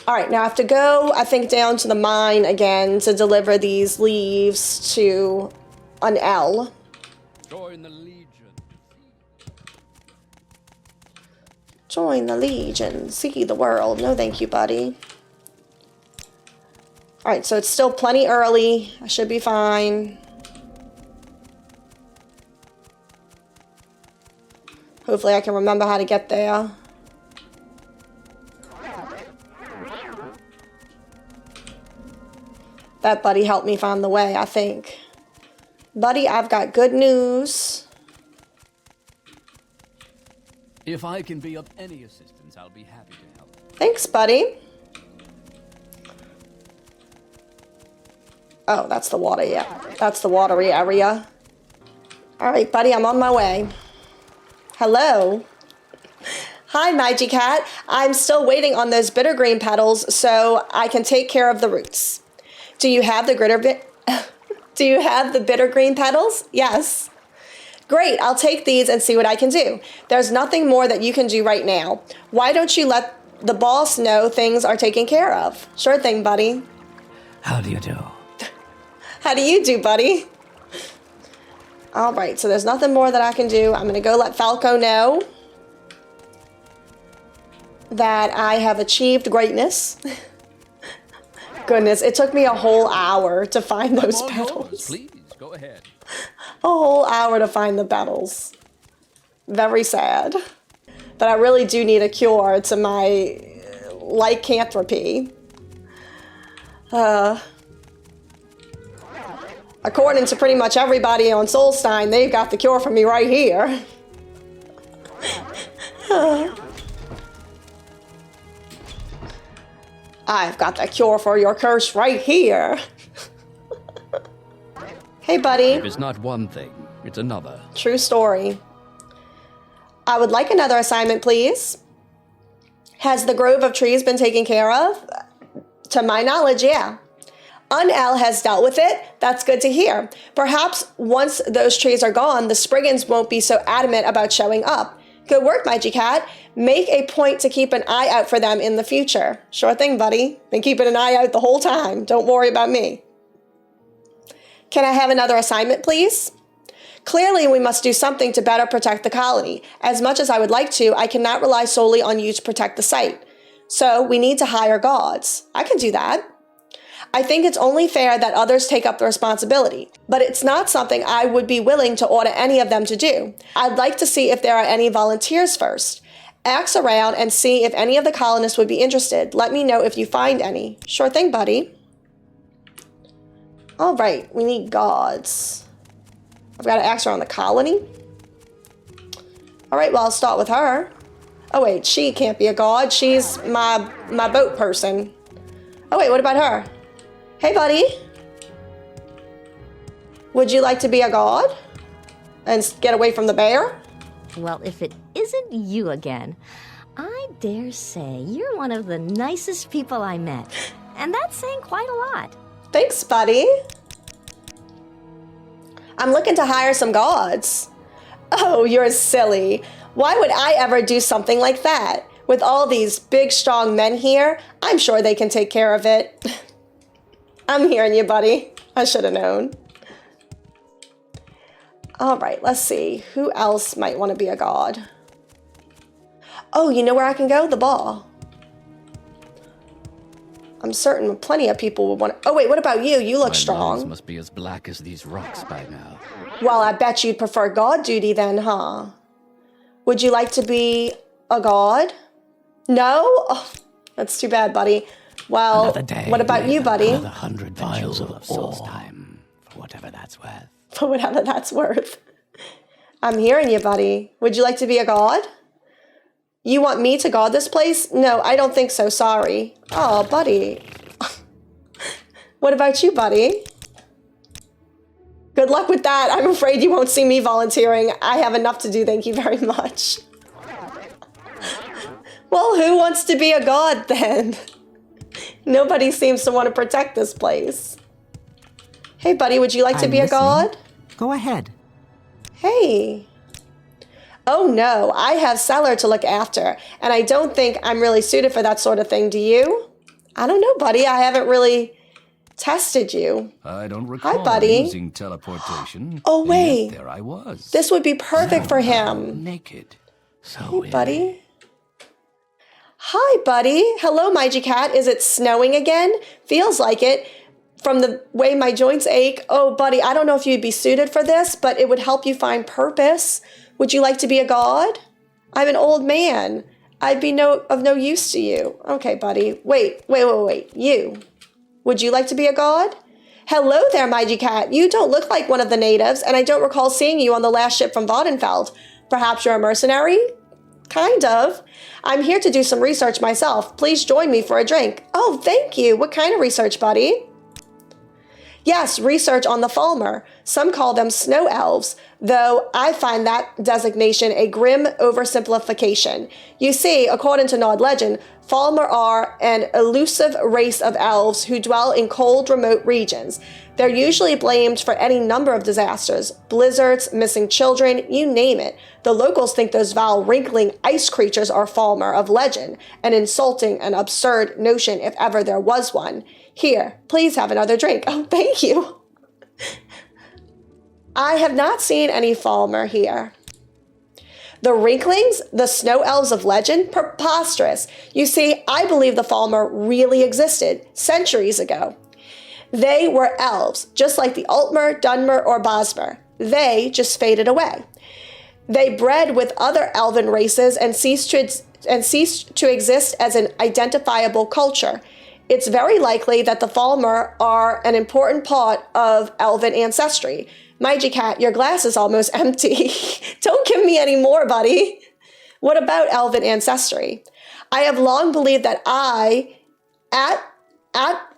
[SPEAKER 1] Alright, now I have to go, I think, down to the mine again to deliver these leaves to an L.
[SPEAKER 2] Join the Legion.
[SPEAKER 1] Join the Legion. See the world. No thank you, buddy. Alright, so it's still plenty early. I should be fine. Hopefully I can remember how to get there. That buddy helped me find the way, I think. Buddy, I've got good news.
[SPEAKER 2] If I can be of any assistance, I'll be happy to help.
[SPEAKER 1] Thanks, buddy. Oh, that's the water, yeah. That's the watery area. Alright, buddy, I'm on my way. Hello. Hi, Magic Cat. I'm still waiting on those bittergreen petals so I can take care of the roots. Do you have the Do you have the bittergreen petals? Yes. Great, I'll take these and see what I can do. There's nothing more that you can do right now. Why don't you let the boss know things are taken care of? Sure thing, buddy.
[SPEAKER 4] How do you do?
[SPEAKER 1] How do you do, buddy? All right, so there's nothing more that I can do. I'm gonna go let Falco know that I have achieved greatness. Goodness, it took me a whole hour to find those petals.
[SPEAKER 2] Please, go ahead.
[SPEAKER 1] A whole hour to find the petals. Very sad. But I really do need a cure to my lycanthropy. According to pretty much everybody on Solstheim, they've got the cure for me right here. I've got the cure for your curse right here. Hey, buddy.
[SPEAKER 2] If it's not one thing, it's another.
[SPEAKER 1] True story. I would like another assignment, please. Has the grove of trees been taken care of? To my knowledge, yeah. Unel has dealt with it. That's good to hear. Perhaps once those trees are gone, the Spriggans won't be so adamant about showing up. Good work, Magic Cat. Make a point to keep an eye out for them in the future. Sure thing, buddy. Been keeping an eye out the whole time. Don't worry about me. Can I have another assignment, please? Clearly, we must do something to better protect the colony. As much as I would like to, I cannot rely solely on you to protect the site. So we need to hire guards. I can do that. I think it's only fair that others take up the responsibility, but it's not something I would be willing to order any of them to do. I'd like to see if there are any volunteers first. Ask around and see if any of the colonists would be interested. Let me know if you find any. Sure thing, buddy. All right, we need guards. I've got to ask around the colony. All right, well, I'll start with her. Oh, wait, she can't be a guard. She's my boat person. Oh, wait, what about her? Hey, buddy. Would you like to be a guard and get away from the bear?
[SPEAKER 5] Well, if it isn't you again, I dare say you're one of the nicest people I met. And that's saying quite a lot.
[SPEAKER 1] Thanks, buddy. I'm looking to hire some guards. Oh, you're silly. Why would I ever do something like that? With all these big, strong men here, I'm sure they can take care of it. I'm hearing you, buddy. I should have known. All right, let's see. Who else might want to be a god? Oh, you know where I can go? The ball. I'm certain plenty of people would want to... Oh, wait, what about you? You look
[SPEAKER 2] My lungs
[SPEAKER 1] strong.
[SPEAKER 2] must be as black as these rocks by now.
[SPEAKER 1] Well, I bet you'd prefer god duty then, huh? Would you like to be a god? No? Oh, that's too bad, buddy. Well,
[SPEAKER 4] Another day,
[SPEAKER 1] what about you, buddy?
[SPEAKER 4] Another 100 vials of ore.
[SPEAKER 2] Solstheim.
[SPEAKER 4] For whatever that's worth.
[SPEAKER 1] For whatever that's worth. I'm hearing you, buddy. Would you like to be a god? You want me to guard this place? No, I don't think so. Sorry. Oh, buddy. What about you, buddy? Good luck with that. I'm afraid you won't see me volunteering. I have enough to do. Thank you very much. Well, who wants to be a god then? Nobody seems to want to protect this place. Hey, buddy, would you like to be a god?
[SPEAKER 7] Go ahead.
[SPEAKER 1] Hey. Oh no, I have Cellar to look after, and I don't think I'm really suited for that sort of thing, do you? I don't know, buddy. I haven't really tested you.
[SPEAKER 2] I don't recall
[SPEAKER 1] buddy.
[SPEAKER 2] using teleportation.
[SPEAKER 1] Oh,
[SPEAKER 2] and
[SPEAKER 1] wait.
[SPEAKER 2] yet there I was.
[SPEAKER 1] This would be perfect for him.
[SPEAKER 2] Naked.
[SPEAKER 4] So
[SPEAKER 1] Hey, buddy. Hi, buddy. Hello, Mygie Cat. Is it snowing again? Feels like it. From the way my joints ache. Oh, buddy, I don't know if you'd be suited for this, but it would help you find purpose. Would you like to be a god? I'm an old man. I'd be of no use to you. Okay, buddy. Wait. You. Would you like to be a god? Hello there, Mygie Cat. You don't look like one of the natives, and I don't recall seeing you on the last ship from Voddenfeld. Perhaps you're a mercenary? Kind of. I'm here to do some research myself. Please join me for a drink. Oh, thank you. What kind of research, buddy? Yes, research on the Falmer. Some call them snow elves, though I find that designation a grim oversimplification. You see, according to Nord legend, Falmer are an elusive race of elves who dwell in cold, remote regions. They're usually blamed for any number of disasters, blizzards, missing children, you name it. The locals think those vile, wrinkling ice creatures are Falmer of legend, an insulting and absurd notion if ever there was one. Here, please have another drink. Oh, thank you. I have not seen any Falmer here. The Wrinklings, the snow elves of legend? Preposterous. You see, I believe the Falmer really existed centuries ago. They were elves, just like the Altmer, Dunmer, or Bosmer. They just faded away. They bred with other elven races and ceased to exist as an identifiable culture. It's very likely that the Falmer are an important part of elven ancestry. Mygie Cat, your glass is almost empty. Don't give me any more, buddy. What about elven ancestry? I have long believed that I, at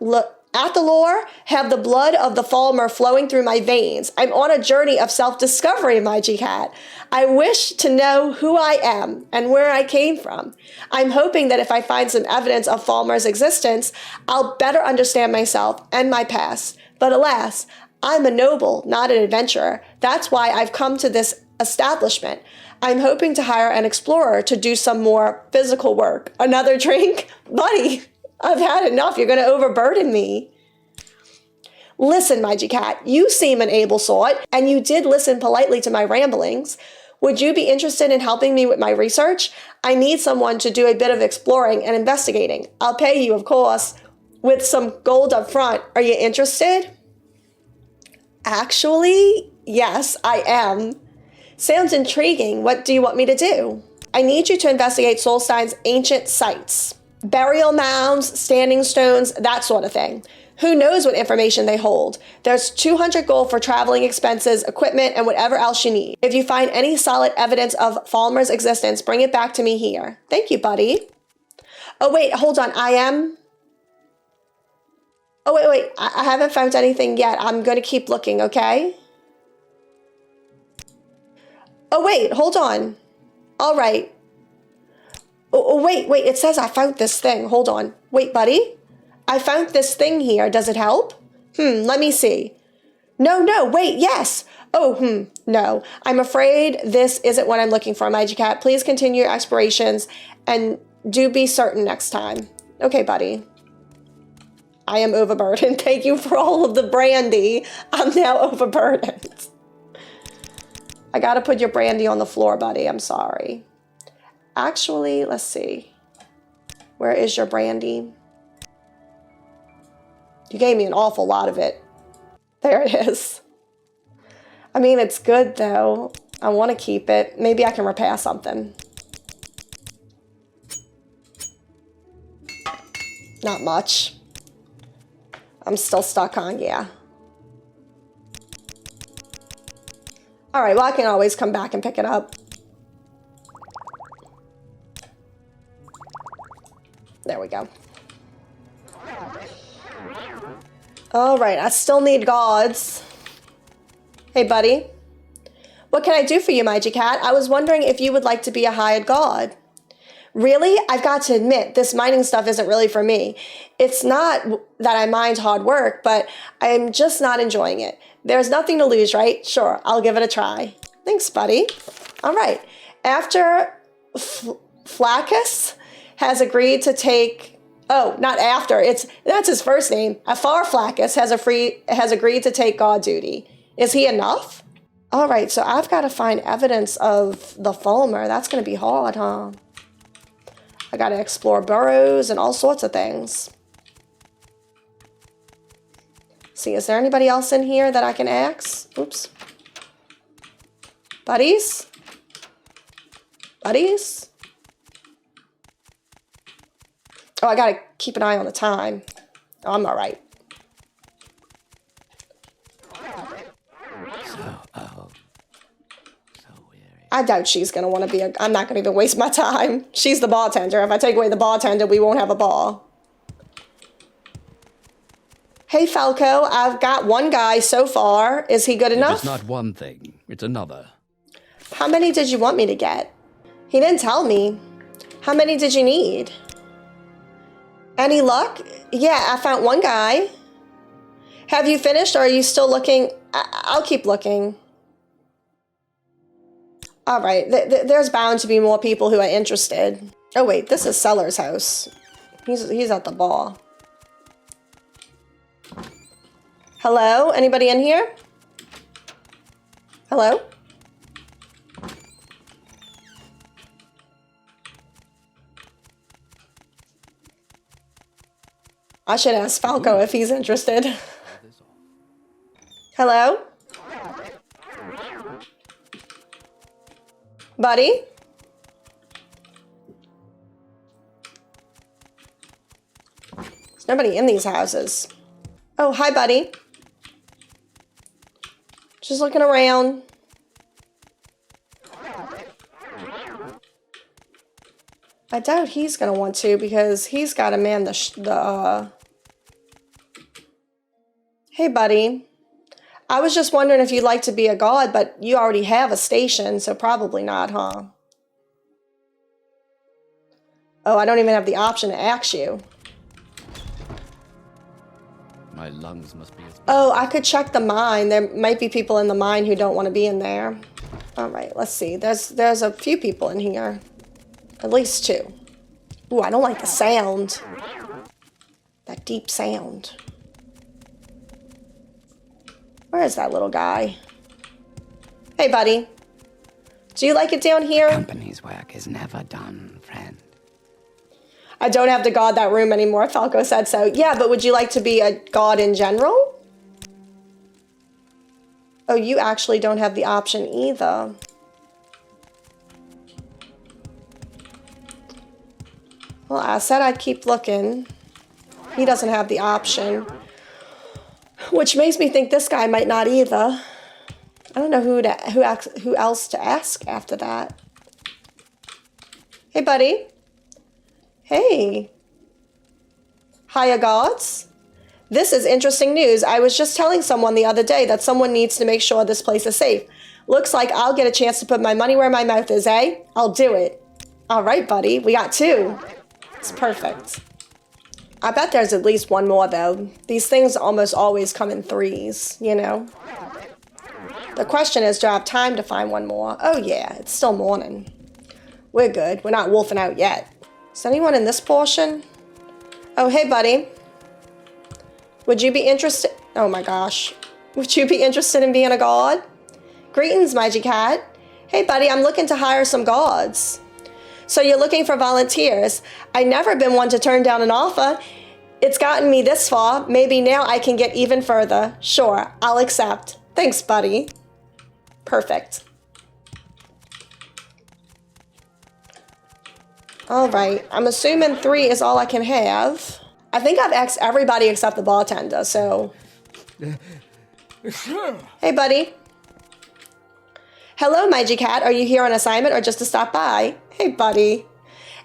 [SPEAKER 1] the lore, have the blood of the Falmer flowing through my veins. I'm on a journey of self-discovery, Mygie Cat. I wish to know who I am and where I came from. I'm hoping that if I find some evidence of Falmer's existence, I'll better understand myself and my past. But alas, I'm a noble, not an adventurer. That's why I've come to this establishment. I'm hoping to hire an explorer to do some more physical work. Another drink? Buddy, I've had enough. You're going to overburden me. Listen, Mygie Cat, you seem an able sort, and you did listen politely to my ramblings. Would you be interested in helping me with my research? I need someone to do a bit of exploring and investigating. I'll pay you, of course, with some gold up front. Are you interested? Actually, yes, I am. Sounds intriguing. What do you want me to do? I need you to investigate Solstheim's ancient sites. Burial mounds, standing stones, that sort of thing. Who knows what information they hold? There's 200 gold for traveling expenses, equipment, and whatever else you need. If you find any solid evidence of Falmer's existence, bring it back to me here. Thank you, buddy. Oh, wait, hold on. Oh, wait. I haven't found anything yet. I'm going to keep looking, okay? Oh, wait, hold on. All right. Oh, wait. It says I found this thing. Hold on. Wait, buddy. I found this thing here. Does it help? Let me see. No, wait, yes. Oh, no. I'm afraid this isn't what I'm looking for, Mygie Cat. Please continue your explorations and do be certain next time. Okay, buddy. I am overburdened. Thank you for all of the brandy. I'm now overburdened. I gotta put your brandy on the floor, buddy. I'm sorry. Actually, let's see. Where is your brandy? You gave me an awful lot of it. There it is. I mean, it's good though. I want to keep it. Maybe I can repair something. Not much. I'm still stuck on, yeah. All right, well, I can always come back and pick it up. There we go. All right, I still need gods. Hey, buddy. What can I do for you, my cat? I was wondering if you would like to be a hired god. Really? I've got to admit, this mining stuff isn't really for me. It's not that I mind hard work, but I'm just not enjoying it. There's nothing to lose, right? Sure, I'll give it a try. Thanks, buddy. All right. After Flaccus has agreed to take... Oh, not after. That's his first name. Afar Flaccus has agreed to take god duty. Is he enough? All right, so I've got to find evidence of the Fulmer. That's going to be hard, huh? I got to explore burrows and all sorts of things. See, is there anybody else in here that I can ask? Oops. Buddies? Buddies? Oh, I got to keep an eye on the time. Oh, I'm all right. I doubt she's going to want to be I'm not going to even waste my time. She's the bartender. If I take away the bartender, we won't have a bar. Hey, Falco, I've got one guy so far. Is he good enough?
[SPEAKER 2] It's not one thing, it's another.
[SPEAKER 1] How many did you want me to get? He didn't tell me. How many did you need? Any luck? Yeah, I found one guy. Have you finished or are you still looking? I'll keep looking. All right, there's bound to be more people who are interested. Oh wait, this is Seller's house. He's at the bar. Hello, anybody in here? Hello? I should ask Falco if he's interested. Hello? Buddy? There's nobody in these houses. Oh, hi, buddy. Just looking around. I doubt he's gonna want to because he's gotta man Hey, buddy. I was just wondering if you'd like to be a god, but you already have a station, so probably not, huh? Oh, I don't even have the option to ask you.
[SPEAKER 2] My lungs must be as bad.
[SPEAKER 1] Oh, I could check the mine. There might be people in the mine who don't want to be in there. All right, let's see. There's a few people in here. At least two. Ooh, I don't like the sound. That deep sound. Where is that little guy? Hey, buddy. Do you like it down here?
[SPEAKER 4] Company's work is never done, friend.
[SPEAKER 1] I don't have to guard that room anymore. Falco said so. Yeah, but would you like to be a god in general? Oh, you actually don't have the option either. Well, I said I'd keep looking. He doesn't have the option. Which makes me think this guy might not either. I don't know who else to ask after that. Hey, buddy. Hey. Hiya, gods. This is interesting news. I was just telling someone the other day that someone needs to make sure this place is safe. Looks like I'll get a chance to put my money where my mouth is, eh? I'll do it. All right, buddy. We got two. It's perfect. I bet there's at least one more, though. These things almost always come in threes, you know? The question is, do I have time to find one more? Oh, yeah. It's still morning. We're good. We're not wolfing out yet. Is anyone in this portion? Oh, hey, buddy. Would you be interested? Oh, my gosh. Would you be interested in being a god? Greetings, Mighty Cat. Hey, buddy, I'm looking to hire some guards. So you're looking for volunteers. I've never been one to turn down an offer. It's gotten me this far. Maybe now I can get even further. Sure, I'll accept. Thanks, buddy. Perfect. All right, I'm assuming 3 is all I can have. I think I've asked everybody except the bartender, so. Hey, buddy. Hello, Mighty Cat. Are you here on assignment or just to stop by? Hey, buddy.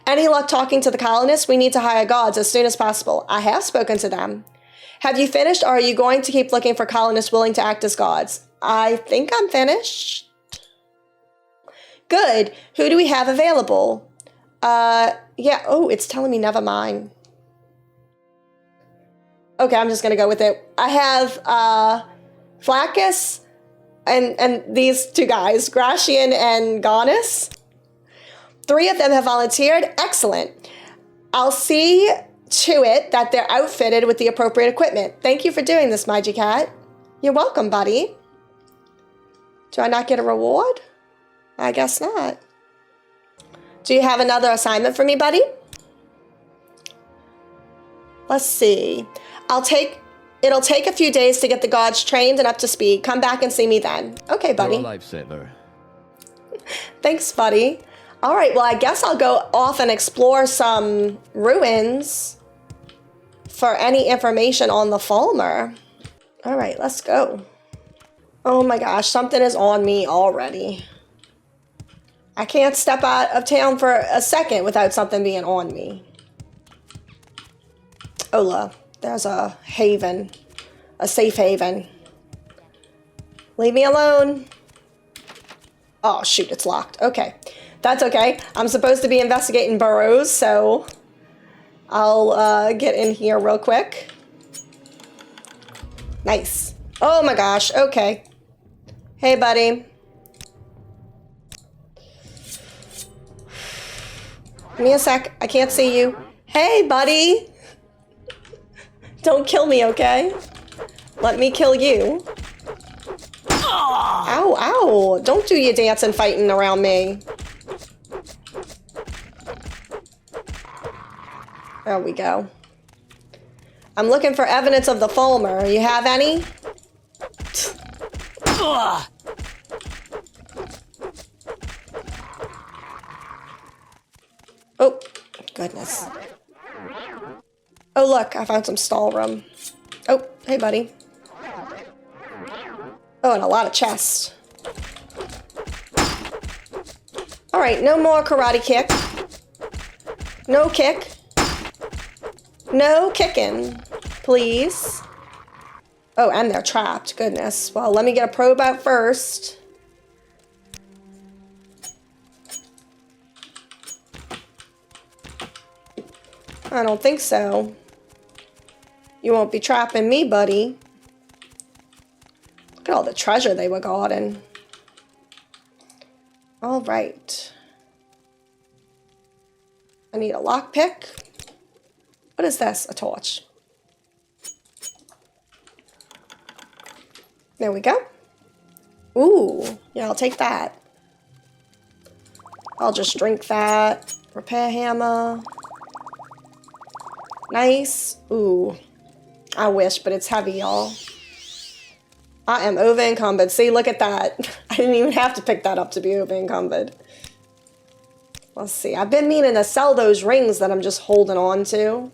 [SPEAKER 1] Any luck talking to the colonists? We need to hire guards as soon as possible. I have spoken to them. Have you finished, or are you going to keep looking for colonists willing to act as guards? I think I'm finished. Good. Who do we have available? Yeah. Oh, it's telling me never mind. Okay, I'm just going to go with it. I have, Flaccus and these 2 guys, Gracian and Gaunus. 3 of them have volunteered. Excellent. I'll see to it that they're outfitted with the appropriate equipment. Thank you for doing this, Mighty Cat. You're welcome, buddy. Do I not get a reward? I guess not. Do you have another assignment for me, buddy? Let's see. It'll take a few days to get the guards trained and up to speed. Come back and see me then. Okay, buddy.
[SPEAKER 2] You're a lifesaver.
[SPEAKER 1] Thanks, buddy. All right, well, I guess I'll go off and explore some ruins for any information on the Falmer. All right, let's go. Oh my gosh, something is on me already. I can't step out of town for a second without something being on me. Ola, there's a haven, a safe haven. Leave me alone. Oh shoot, it's locked. Okay, that's okay. I'm supposed to be investigating burrows, so I'll get in here real quick. Nice. Oh my gosh, okay. Hey, buddy. Give me a sec. I can't see you. Hey, buddy. Don't kill me, okay? Let me kill you. Ow, ow. Don't do your dancing fighting around me. There we go. I'm looking for evidence of the Falmer. You have any? Oh, goodness. Oh, look, I found some stall room. Oh, hey, buddy. Oh, and a lot of chests. All right, no more karate kick. No kick. No kicking, please. Oh, and they're trapped. Goodness. Well, let me get a probe out first. I don't think so. You won't be trapping me, buddy. Look at all the treasure they were guarding. All right. I need a lockpick. What is this? A torch. There we go. Ooh, yeah, I'll take that. I'll just drink that. Repair hammer. Nice. Ooh, I wish, but it's heavy, y'all. I am over encumbered. See, look at that. I didn't even have to pick that up to be over encumbered. Let's see. I've been meaning to sell those rings that I'm just holding on to.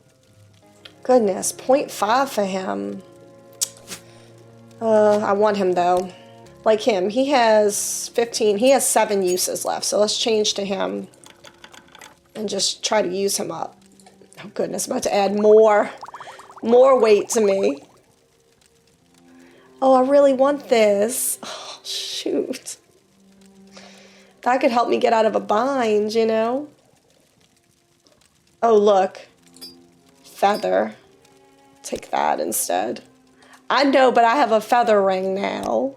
[SPEAKER 1] Goodness, 0.5 for him. I want him though. Like him, he has 15, he has 7 uses left. So let's change to him and just try to use him up. Oh goodness, about to add more weight to me. Oh, I really want this. Oh, shoot. That could help me get out of a bind, you know? Oh, look. Feather. Take that instead. I know, but I have a feather ring now.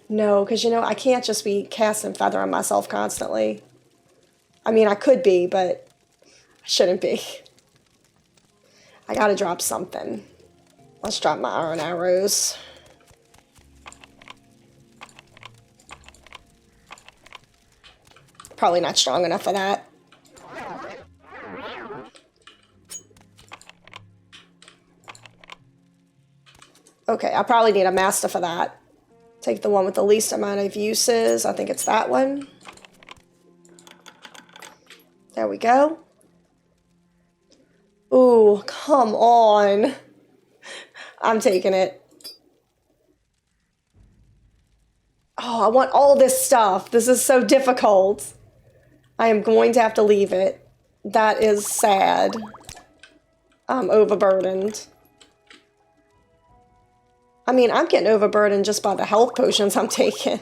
[SPEAKER 1] No, because, you know, I can't just be casting feather on myself constantly. I mean, I could be, but I shouldn't be. I gotta drop something. Let's drop my iron arrows. Probably not strong enough for that. Okay, I probably need a master for that. Take the one with the least amount of uses. I think it's that one. There we go. Ooh, come on. I'm taking it. Oh, I want all this stuff. This is so difficult. I am going to have to leave it. That is sad. I'm overburdened. I mean, I'm getting overburdened just by the health potions I'm taking.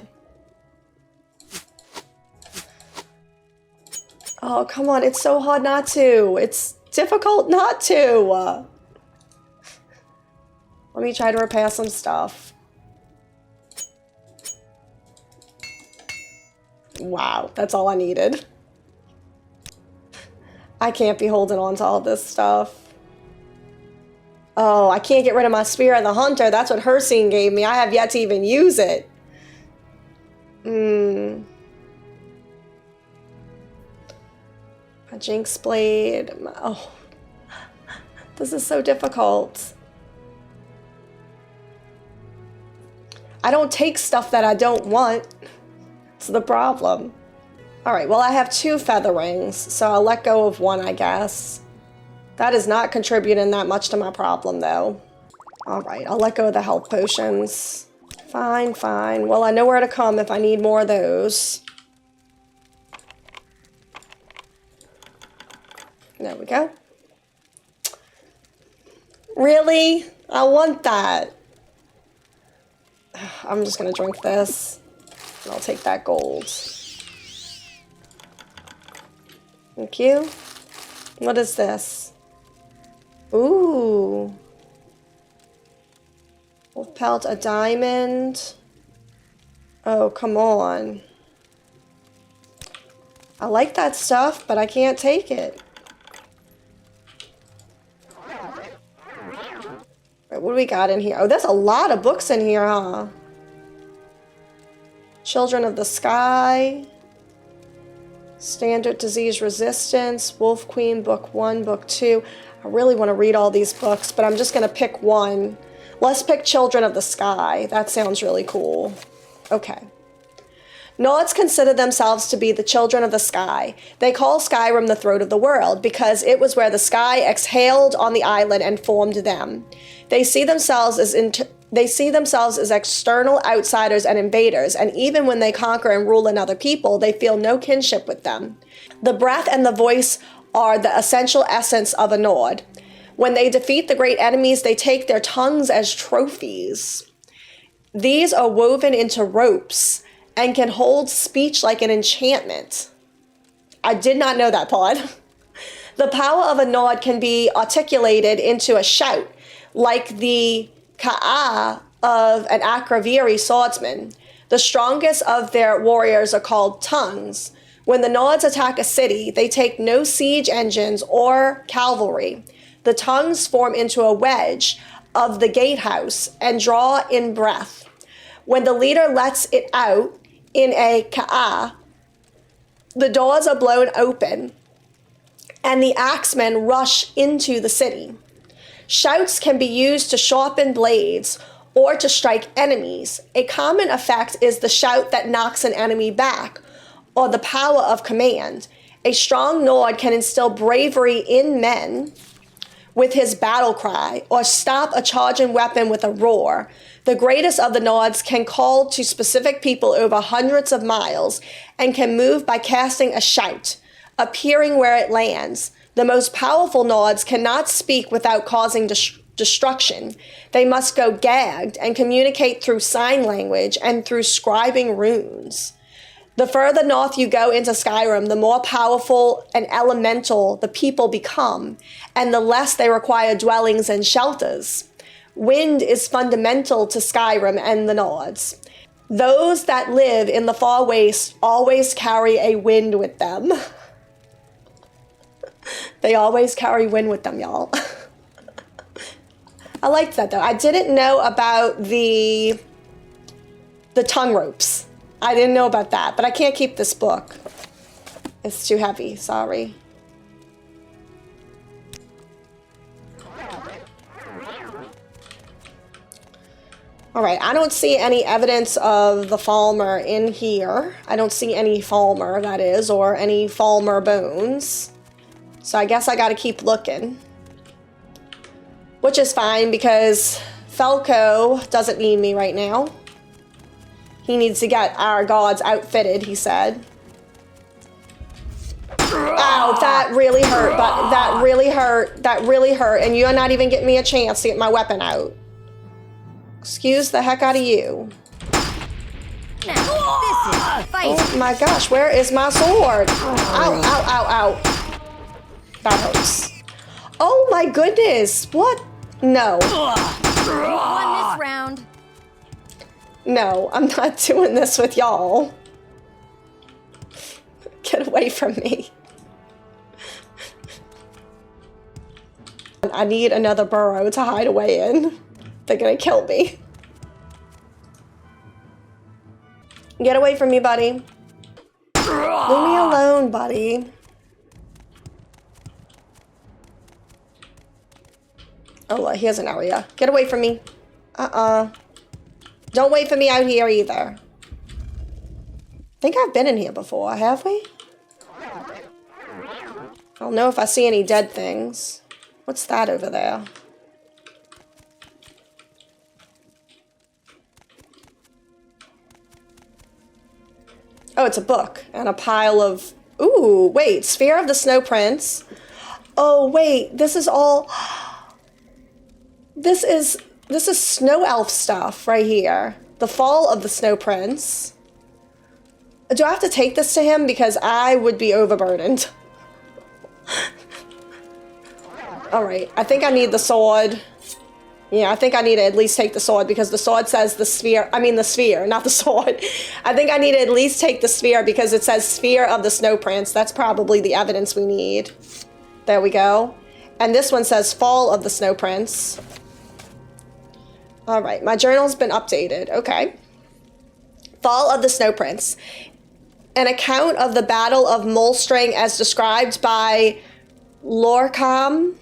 [SPEAKER 1] Oh, come on. It's so hard not to. It's difficult not to. Let me try to repair some stuff. Wow, that's all I needed. I can't be holding on to all this stuff. Oh, I can't get rid of my Spear of the Hunter. That's what Hercene gave me. I have yet to even use it. My Jinx Blade. Oh, this is so difficult. I don't take stuff that I don't want. It's the problem. All right, well, I have 2 feather rings, so I'll let go of one, I guess. That is not contributing that much to my problem, though. All right, I'll let go of the health potions. Fine, fine. Well, I know where to come if I need more of those. There we go. Really? I want that. I'm just going to drink this, and I'll take that gold. Thank you. What is this? Ooh. Wolf pelt, a diamond. Oh, come on. I like that stuff, but I can't take it. Right, what do we got in here? Oh, there's a lot of books in here, huh? Children of the Sky. Standard Disease Resistance. Wolf Queen, Book 1, Book 2. I really want to read all these books, but I'm just going to pick one. Let's pick Children of the Sky. That sounds really cool. Okay. Nords consider themselves to be the children of the sky. They call Skyrim the throat of the world because it was where the sky exhaled on the island and formed them. They see themselves as external outsiders and invaders, and even when they conquer and rule another people, they feel no kinship with them. The breath and the voice are the essential essence of a Nord. When they defeat the great enemies, they take their tongues as trophies. These are woven into ropes and can hold speech like an enchantment. I did not know that part. The power of a Nord can be articulated into a shout, like the ka'a of an Akraviri swordsman. The strongest of their warriors are called tongues. When the Nords attack a city, they take no siege engines or cavalry. The tongues form into a wedge of the gatehouse and draw in breath. When the leader lets it out in a ka'a, the doors are blown open and the axemen rush into the city. Shouts can be used to sharpen blades or to strike enemies. A common effect is the shout that knocks an enemy back, or the power of command. A strong Nord can instill bravery in men with his battle cry, or stop a charging weapon with a roar. The greatest of the Nords can call to specific people over hundreds of miles and can move by casting a shout, appearing where it lands. The most powerful Nords cannot speak without causing destruction. They must go gagged and communicate through sign language and through scribing runes. The further north you go into Skyrim, the more powerful and elemental the people become, and the less they require dwellings and shelters. Wind is fundamental to Skyrim and the Nords. Those that live in the far waste always carry a wind with them. They always carry wind with them, y'all. I liked that, though. I didn't know about the tongue ropes. I didn't know about that, but I can't keep this book. It's too heavy, sorry. All right, I don't see any evidence of the Falmer in here. I don't see any Falmer, that is, or any Falmer bones. So I guess I gotta keep looking. Which is fine because Falco doesn't need me right now. He needs to get our gods outfitted, he said. Ow, that really hurt, but that really hurt, and you're not even getting me a chance to get my weapon out. Excuse the heck out of you.
[SPEAKER 3] Now, this is fight.
[SPEAKER 1] Oh my gosh, where is my sword? Ow, ow, ow, ow. That hurts. Oh my goodness, what? No.
[SPEAKER 3] You won this round.
[SPEAKER 1] No, I'm not doing this with y'all. Get away from me. I need another burrow to hide away in. They're gonna kill me. Get away from me, buddy. Leave me alone, buddy. Oh, here's an area. Get away from me. Don't wait for me out here either. I think I've been in here before, have we? I don't know if I see any dead things. What's that over there? Oh, it's a book and a pile of... Ooh, wait, Sphere of the Snow Prince. Oh, wait, this is all... This is snow elf stuff right here. The Fall of the Snow Prince. Do I have to take this to him? Because I would be overburdened. Alright, I think I need the sword. Yeah, I think I need to at least take the sword because the sword says the sphere. I mean the sphere, not the sword. I think I need to at least take the sphere because it says Sphere of the Snow Prince. That's probably the evidence we need. There we go. And this one says Fall of the Snow Prince. All right, my journal's been updated. Okay. Fall of the Snow Prince. An account of the Battle of Molstring as described by Lorham,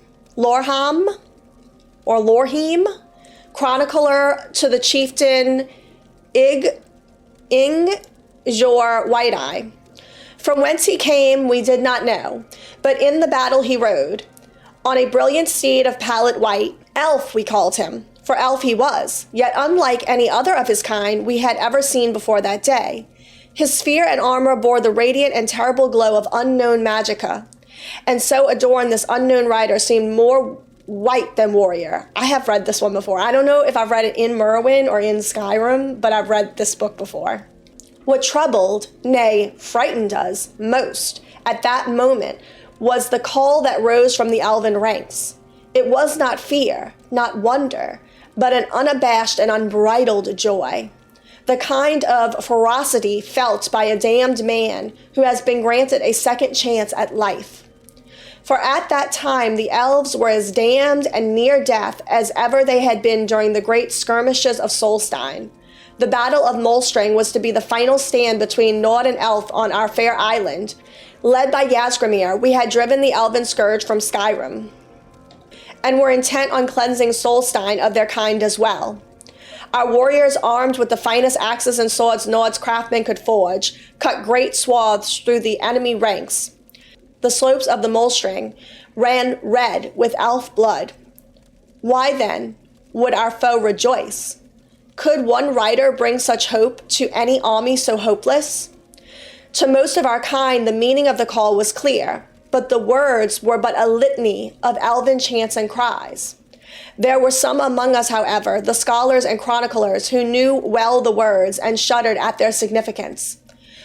[SPEAKER 1] chronicler to the chieftain Ingjor White-Eye. From whence he came, we did not know, but in the battle he rode, on a brilliant steed of pallid white, elf we called him, for elf he was, yet unlike any other of his kind we had ever seen before that day. His sphere and armor bore the radiant and terrible glow of unknown magica, and so adorned this unknown rider seemed more white than warrior. I have read this one before. I don't know if I've read it in Morrowind or in Skyrim, but I've read this book before. What troubled, nay, frightened us most at that moment was the call that rose from the elven ranks. It was not fear, not wonder, but an unabashed and unbridled joy. The kind of ferocity felt by a damned man who has been granted a second chance at life. For at that time the elves were as damned and near death as ever they had been during the great skirmishes of Solstheim. The Battle of Molstring was to be the final stand between Nord and Elf on our fair island. Led by Yasgrimir, we had driven the elven scourge from Skyrim, and were intent on cleansing Solstheim of their kind as well. Our warriors, armed with the finest axes and swords Nord's craftsmen could forge, cut great swaths through the enemy ranks. The slopes of the Molstring ran red with elf blood. Why then would our foe rejoice? Could one rider bring such hope to any army so hopeless? To most of our kind, the meaning of the call was clear, but the words were but a litany of elven chants and cries. There were some among us, however, the scholars and chroniclers, who knew well the words and shuddered at their significance.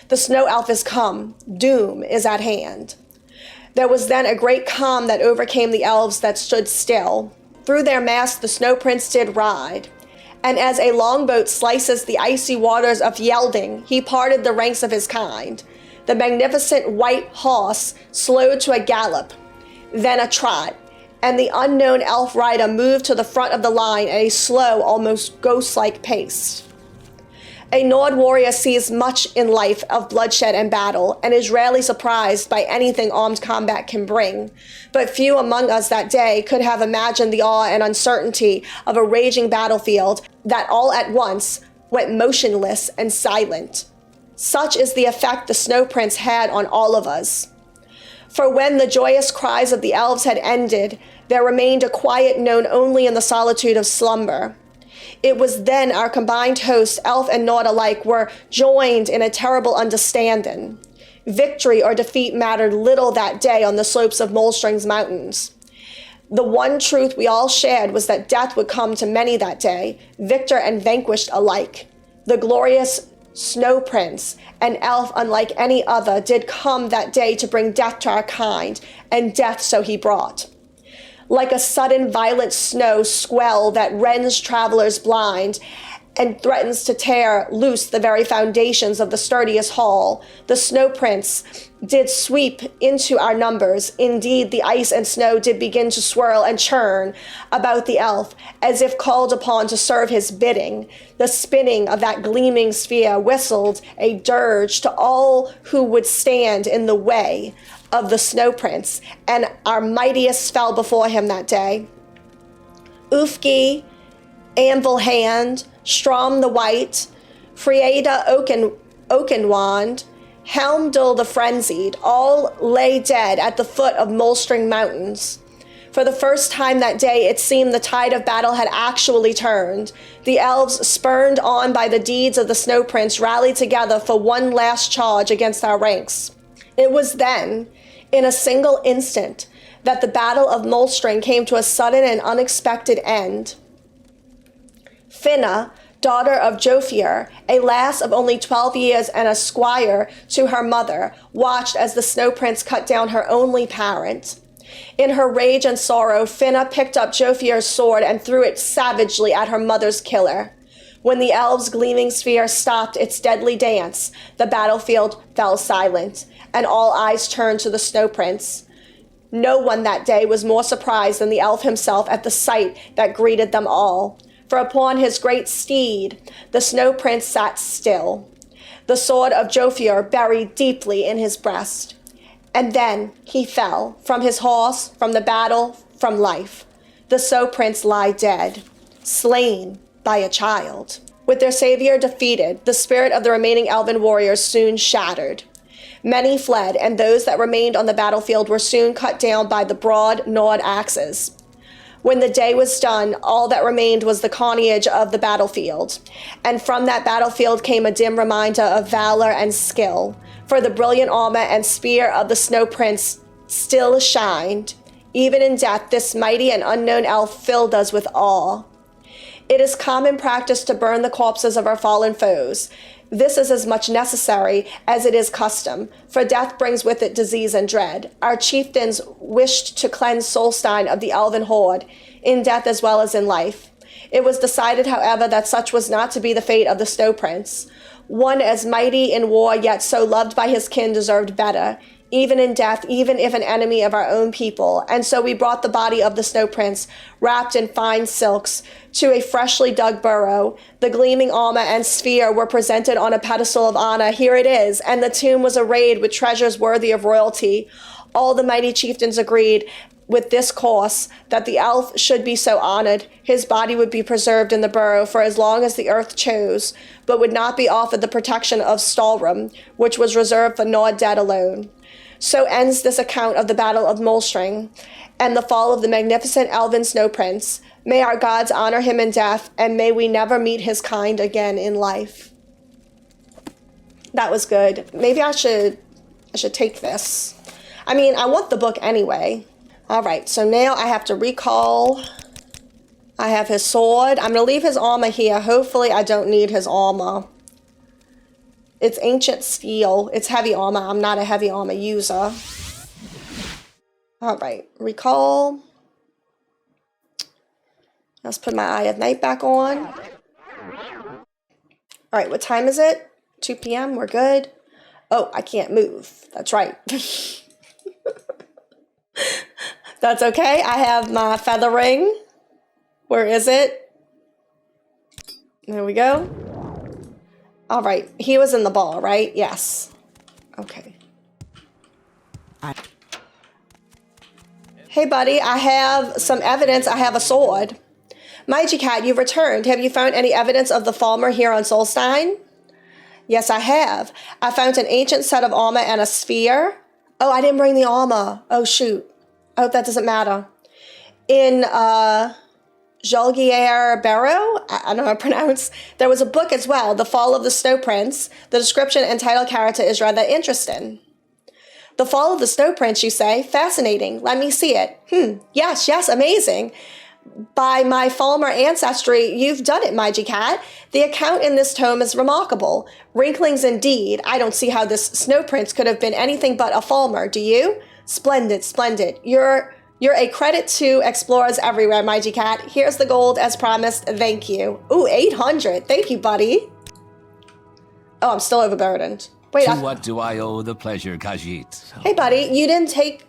[SPEAKER 1] The snow elf is come, doom is at hand. There was then a great calm that overcame the elves that stood still. Through their masts the snow prince did ride, and as a longboat slices the icy waters of Yelding, he parted the ranks of his kind. The magnificent white horse slowed to a gallop, then a trot, and the unknown elf rider moved to the front of the line at a slow, almost ghost-like pace. A Nord warrior sees much in life of bloodshed and battle, and is rarely surprised by anything armed combat can bring. But few among us that day could have imagined the awe and uncertainty of a raging battlefield that all at once went motionless and silent. Such is the effect the Snow Prince had on all of us. For when the joyous cries of the elves had ended, there remained a quiet known only in the solitude of slumber. It was then our combined hosts, elf and Nord alike, were joined in a terrible understanding. Victory or defeat mattered little that day on the slopes of Molstring's mountains. The one truth we all shared was that death would come to many that day, victor and vanquished alike. The glorious Snow Prince, an elf unlike any other, did come that day to bring death to our kind, and death so he brought. Like a sudden violent snow squall that rends travelers blind and threatens to tear loose the very foundations of the sturdiest hall, the Snow Prince did sweep into our numbers. Indeed, the ice and snow did begin to swirl and churn about the elf, as if called upon to serve his bidding. The spinning of that gleaming sphere whistled a dirge to all who would stand in the way of the Snow Prince, and our mightiest fell before him that day. Ufki, Anvil Hand, Strom the White, Frieda Oakenwand, Helmdul the Frenzied, all lay dead at the foot of Molstring Mountains. For the first time that day, it seemed the tide of battle had actually turned. The elves, spurred on by the deeds of the Snow Prince, rallied together for one last charge against our ranks. It was then, in a single instant, that the Battle of Molstring came to a sudden and unexpected end. Finna, daughter of Jofir, a lass of only 12 years and a squire to her mother, watched as the Snow Prince cut down her only parent. In her rage and sorrow, Finna picked up Jofir's sword and threw it savagely at her mother's killer. When the elves' gleaming sphere stopped its deadly dance, the battlefield fell silent, and all eyes turned to the Snow Prince. No one that day was more surprised than the elf himself at the sight that greeted them all. For upon his great steed, the Snow Prince sat still, the sword of Jofir buried deeply in his breast. And then he fell, from his horse, from the battle, from life. The Snow Prince lay dead, slain by a child. With their savior defeated, the spirit of the remaining elven warriors soon shattered. Many fled, and those that remained on the battlefield were soon cut down by the broad Nord axes. When the day was done, all that remained was the carnage of the battlefield. And from that battlefield came a dim reminder of valor and skill, for the brilliant armor and spear of the Snow Prince still shined. Even in death, this mighty and unknown elf filled us with awe. It is common practice to burn the corpses of our fallen foes. This is as much necessary as it is custom, for death brings with it disease and dread. Our chieftains wished to cleanse Solstheim of the elven horde, in death as well as in life. It was decided, however, that such was not to be the fate of the Snow Prince. One as mighty in war, yet so loved by his kin, deserved better, even in death, even if an enemy of our own people. And so we brought the body of the Snow Prince, wrapped in fine silks, to a freshly dug burrow. The gleaming armor and sphere were presented on a pedestal of honor. Here it is, and the tomb was arrayed with treasures worthy of royalty. All the mighty chieftains agreed with this course, that the elf should be so honored. His body would be preserved in the burrow for as long as the earth chose, but would not be offered the protection of Stalrum, which was reserved for Nord dead alone. So ends this account of the Battle of Molstring and the fall of the magnificent elven Snow Prince. May our gods honor him in death, and may we never meet his kind again in life. That was good. Maybe I should take this. I mean, I want the book anyway. All right, so now I have to recall. I have his sword. I'm going to leave his armor here. Hopefully I don't need his armor. It's ancient steel. It's heavy armor. I'm not a heavy armor user. All right, recall. Let's put my Eye of Night back on. All right, what time is it? 2 p.m. We're good. Oh, I can't move. That's right. That's okay. I have my feather ring. Where is it? There we go. All right. He was in the ball, right? Yes. Okay. Hey, buddy, I have some evidence. I have a sword. Mighty Cat, you've returned. Have you found any evidence of the Falmer here on Solstheim? Yes, I have. I found an ancient set of armor and a sphere. Oh, I didn't bring the armor. Oh, shoot. I hope that doesn't matter. In, Jolgier Barrow, I don't know how to pronounce, there was a book as well, The Fall of the Snow Prince. The description and title character is rather interesting. The Fall of the Snow Prince, you say? Fascinating. Let me see it. Yes, amazing. By my Falmer ancestry, you've done it, Mighty Cat. The account in this tome is remarkable. Wrinklings indeed. I don't see how this Snow Prince could have been anything but a Falmer, do you? Splendid. You're a credit to explorers everywhere, Mighty Cat. Here's the gold as promised. Thank you. Ooh, 800. Thank you, buddy. Oh, I'm still overburdened. Wait.
[SPEAKER 2] To what do I owe the pleasure, Khajiit?
[SPEAKER 1] Hey, buddy, you didn't take...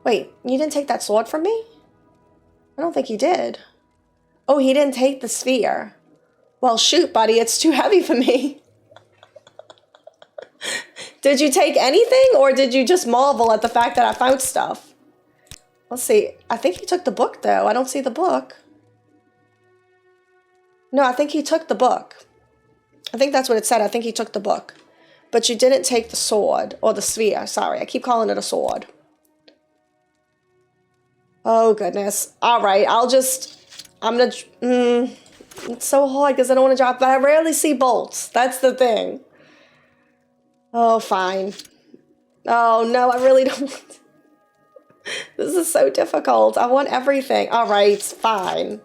[SPEAKER 1] Wait, you didn't take that sword from me? I don't think you did. Oh, he didn't take the sphere. Well, shoot, buddy, it's too heavy for me. Did you take anything, or did you just marvel at the fact that I found stuff? Let's see. I think he took the book, though. I don't see the book. No, I think he took the book. I think that's what it said. I think he took the book. But you didn't take the sword, or the sphere. Sorry, I keep calling it a sword. Oh, goodness. All right, I'm going to... it's so hard because I don't want to drop, but I rarely see bolts. That's the thing. Oh, fine. Oh, no, I really don't want... This is so difficult. I want everything. All right, fine.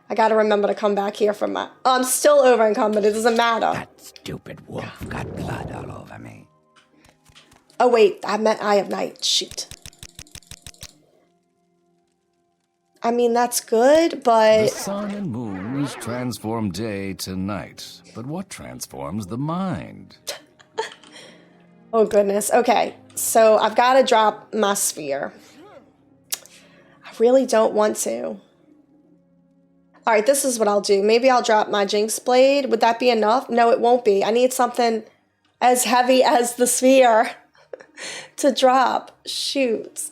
[SPEAKER 1] I got to remember to come back here for my... Oh, I'm still over encumbered. It doesn't matter.
[SPEAKER 4] That stupid wolf got blood all over me.
[SPEAKER 1] Oh, wait. I meant Eye of Night. Shoot. I mean, that's good, but...
[SPEAKER 2] The sun and moons transform day to night, but what transforms the mind?
[SPEAKER 1] Oh, goodness. Okay, so I've got to drop my sphere. I really don't want to. All right, this is what I'll do. Maybe I'll drop my Jinx Blade. Would that be enough? No, it won't be. I need something as heavy as the sphere to drop. Shoot.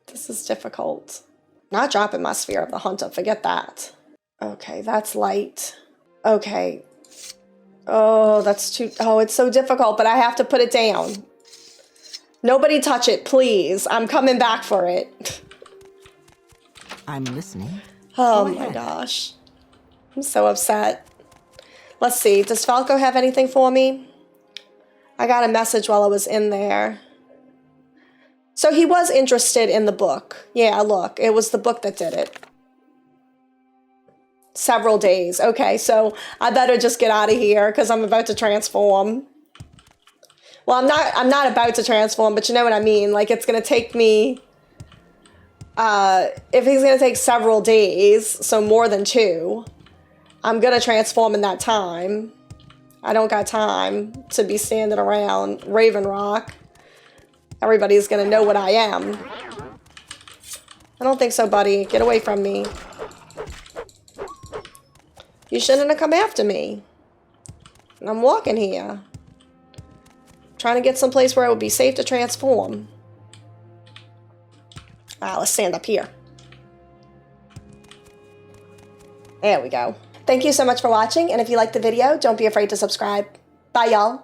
[SPEAKER 1] This is difficult. Not dropping my Sphere of the Hunter. Forget that. Okay, that's light. Okay. Oh, that's too... Oh, it's so difficult, but I have to put it down. Nobody touch it, please. I'm coming back for it.
[SPEAKER 7] I'm listening.
[SPEAKER 1] Oh my gosh. I'm so upset. Let's see. Does Falco have anything for me? I got a message while I was in there. So he was interested in the book. Yeah, look, it was the book that did it. Several days. Okay, so I better just get out of here because I'm about to transform. Well, I'm not about to transform, but you know what I mean. Like, it's going to take me... if he's going to take several days, so more than 2, I'm going to transform in that time. I don't got time to be standing around Raven Rock. Everybody's going to know what I am. I don't think so, buddy. Get away from me. You shouldn't have come after me. I'm walking here. Trying to get someplace where it would be safe to transform. Let's stand up here. There we go. Thank you so much for watching, and if you liked the video, don't be afraid to subscribe. Bye, y'all.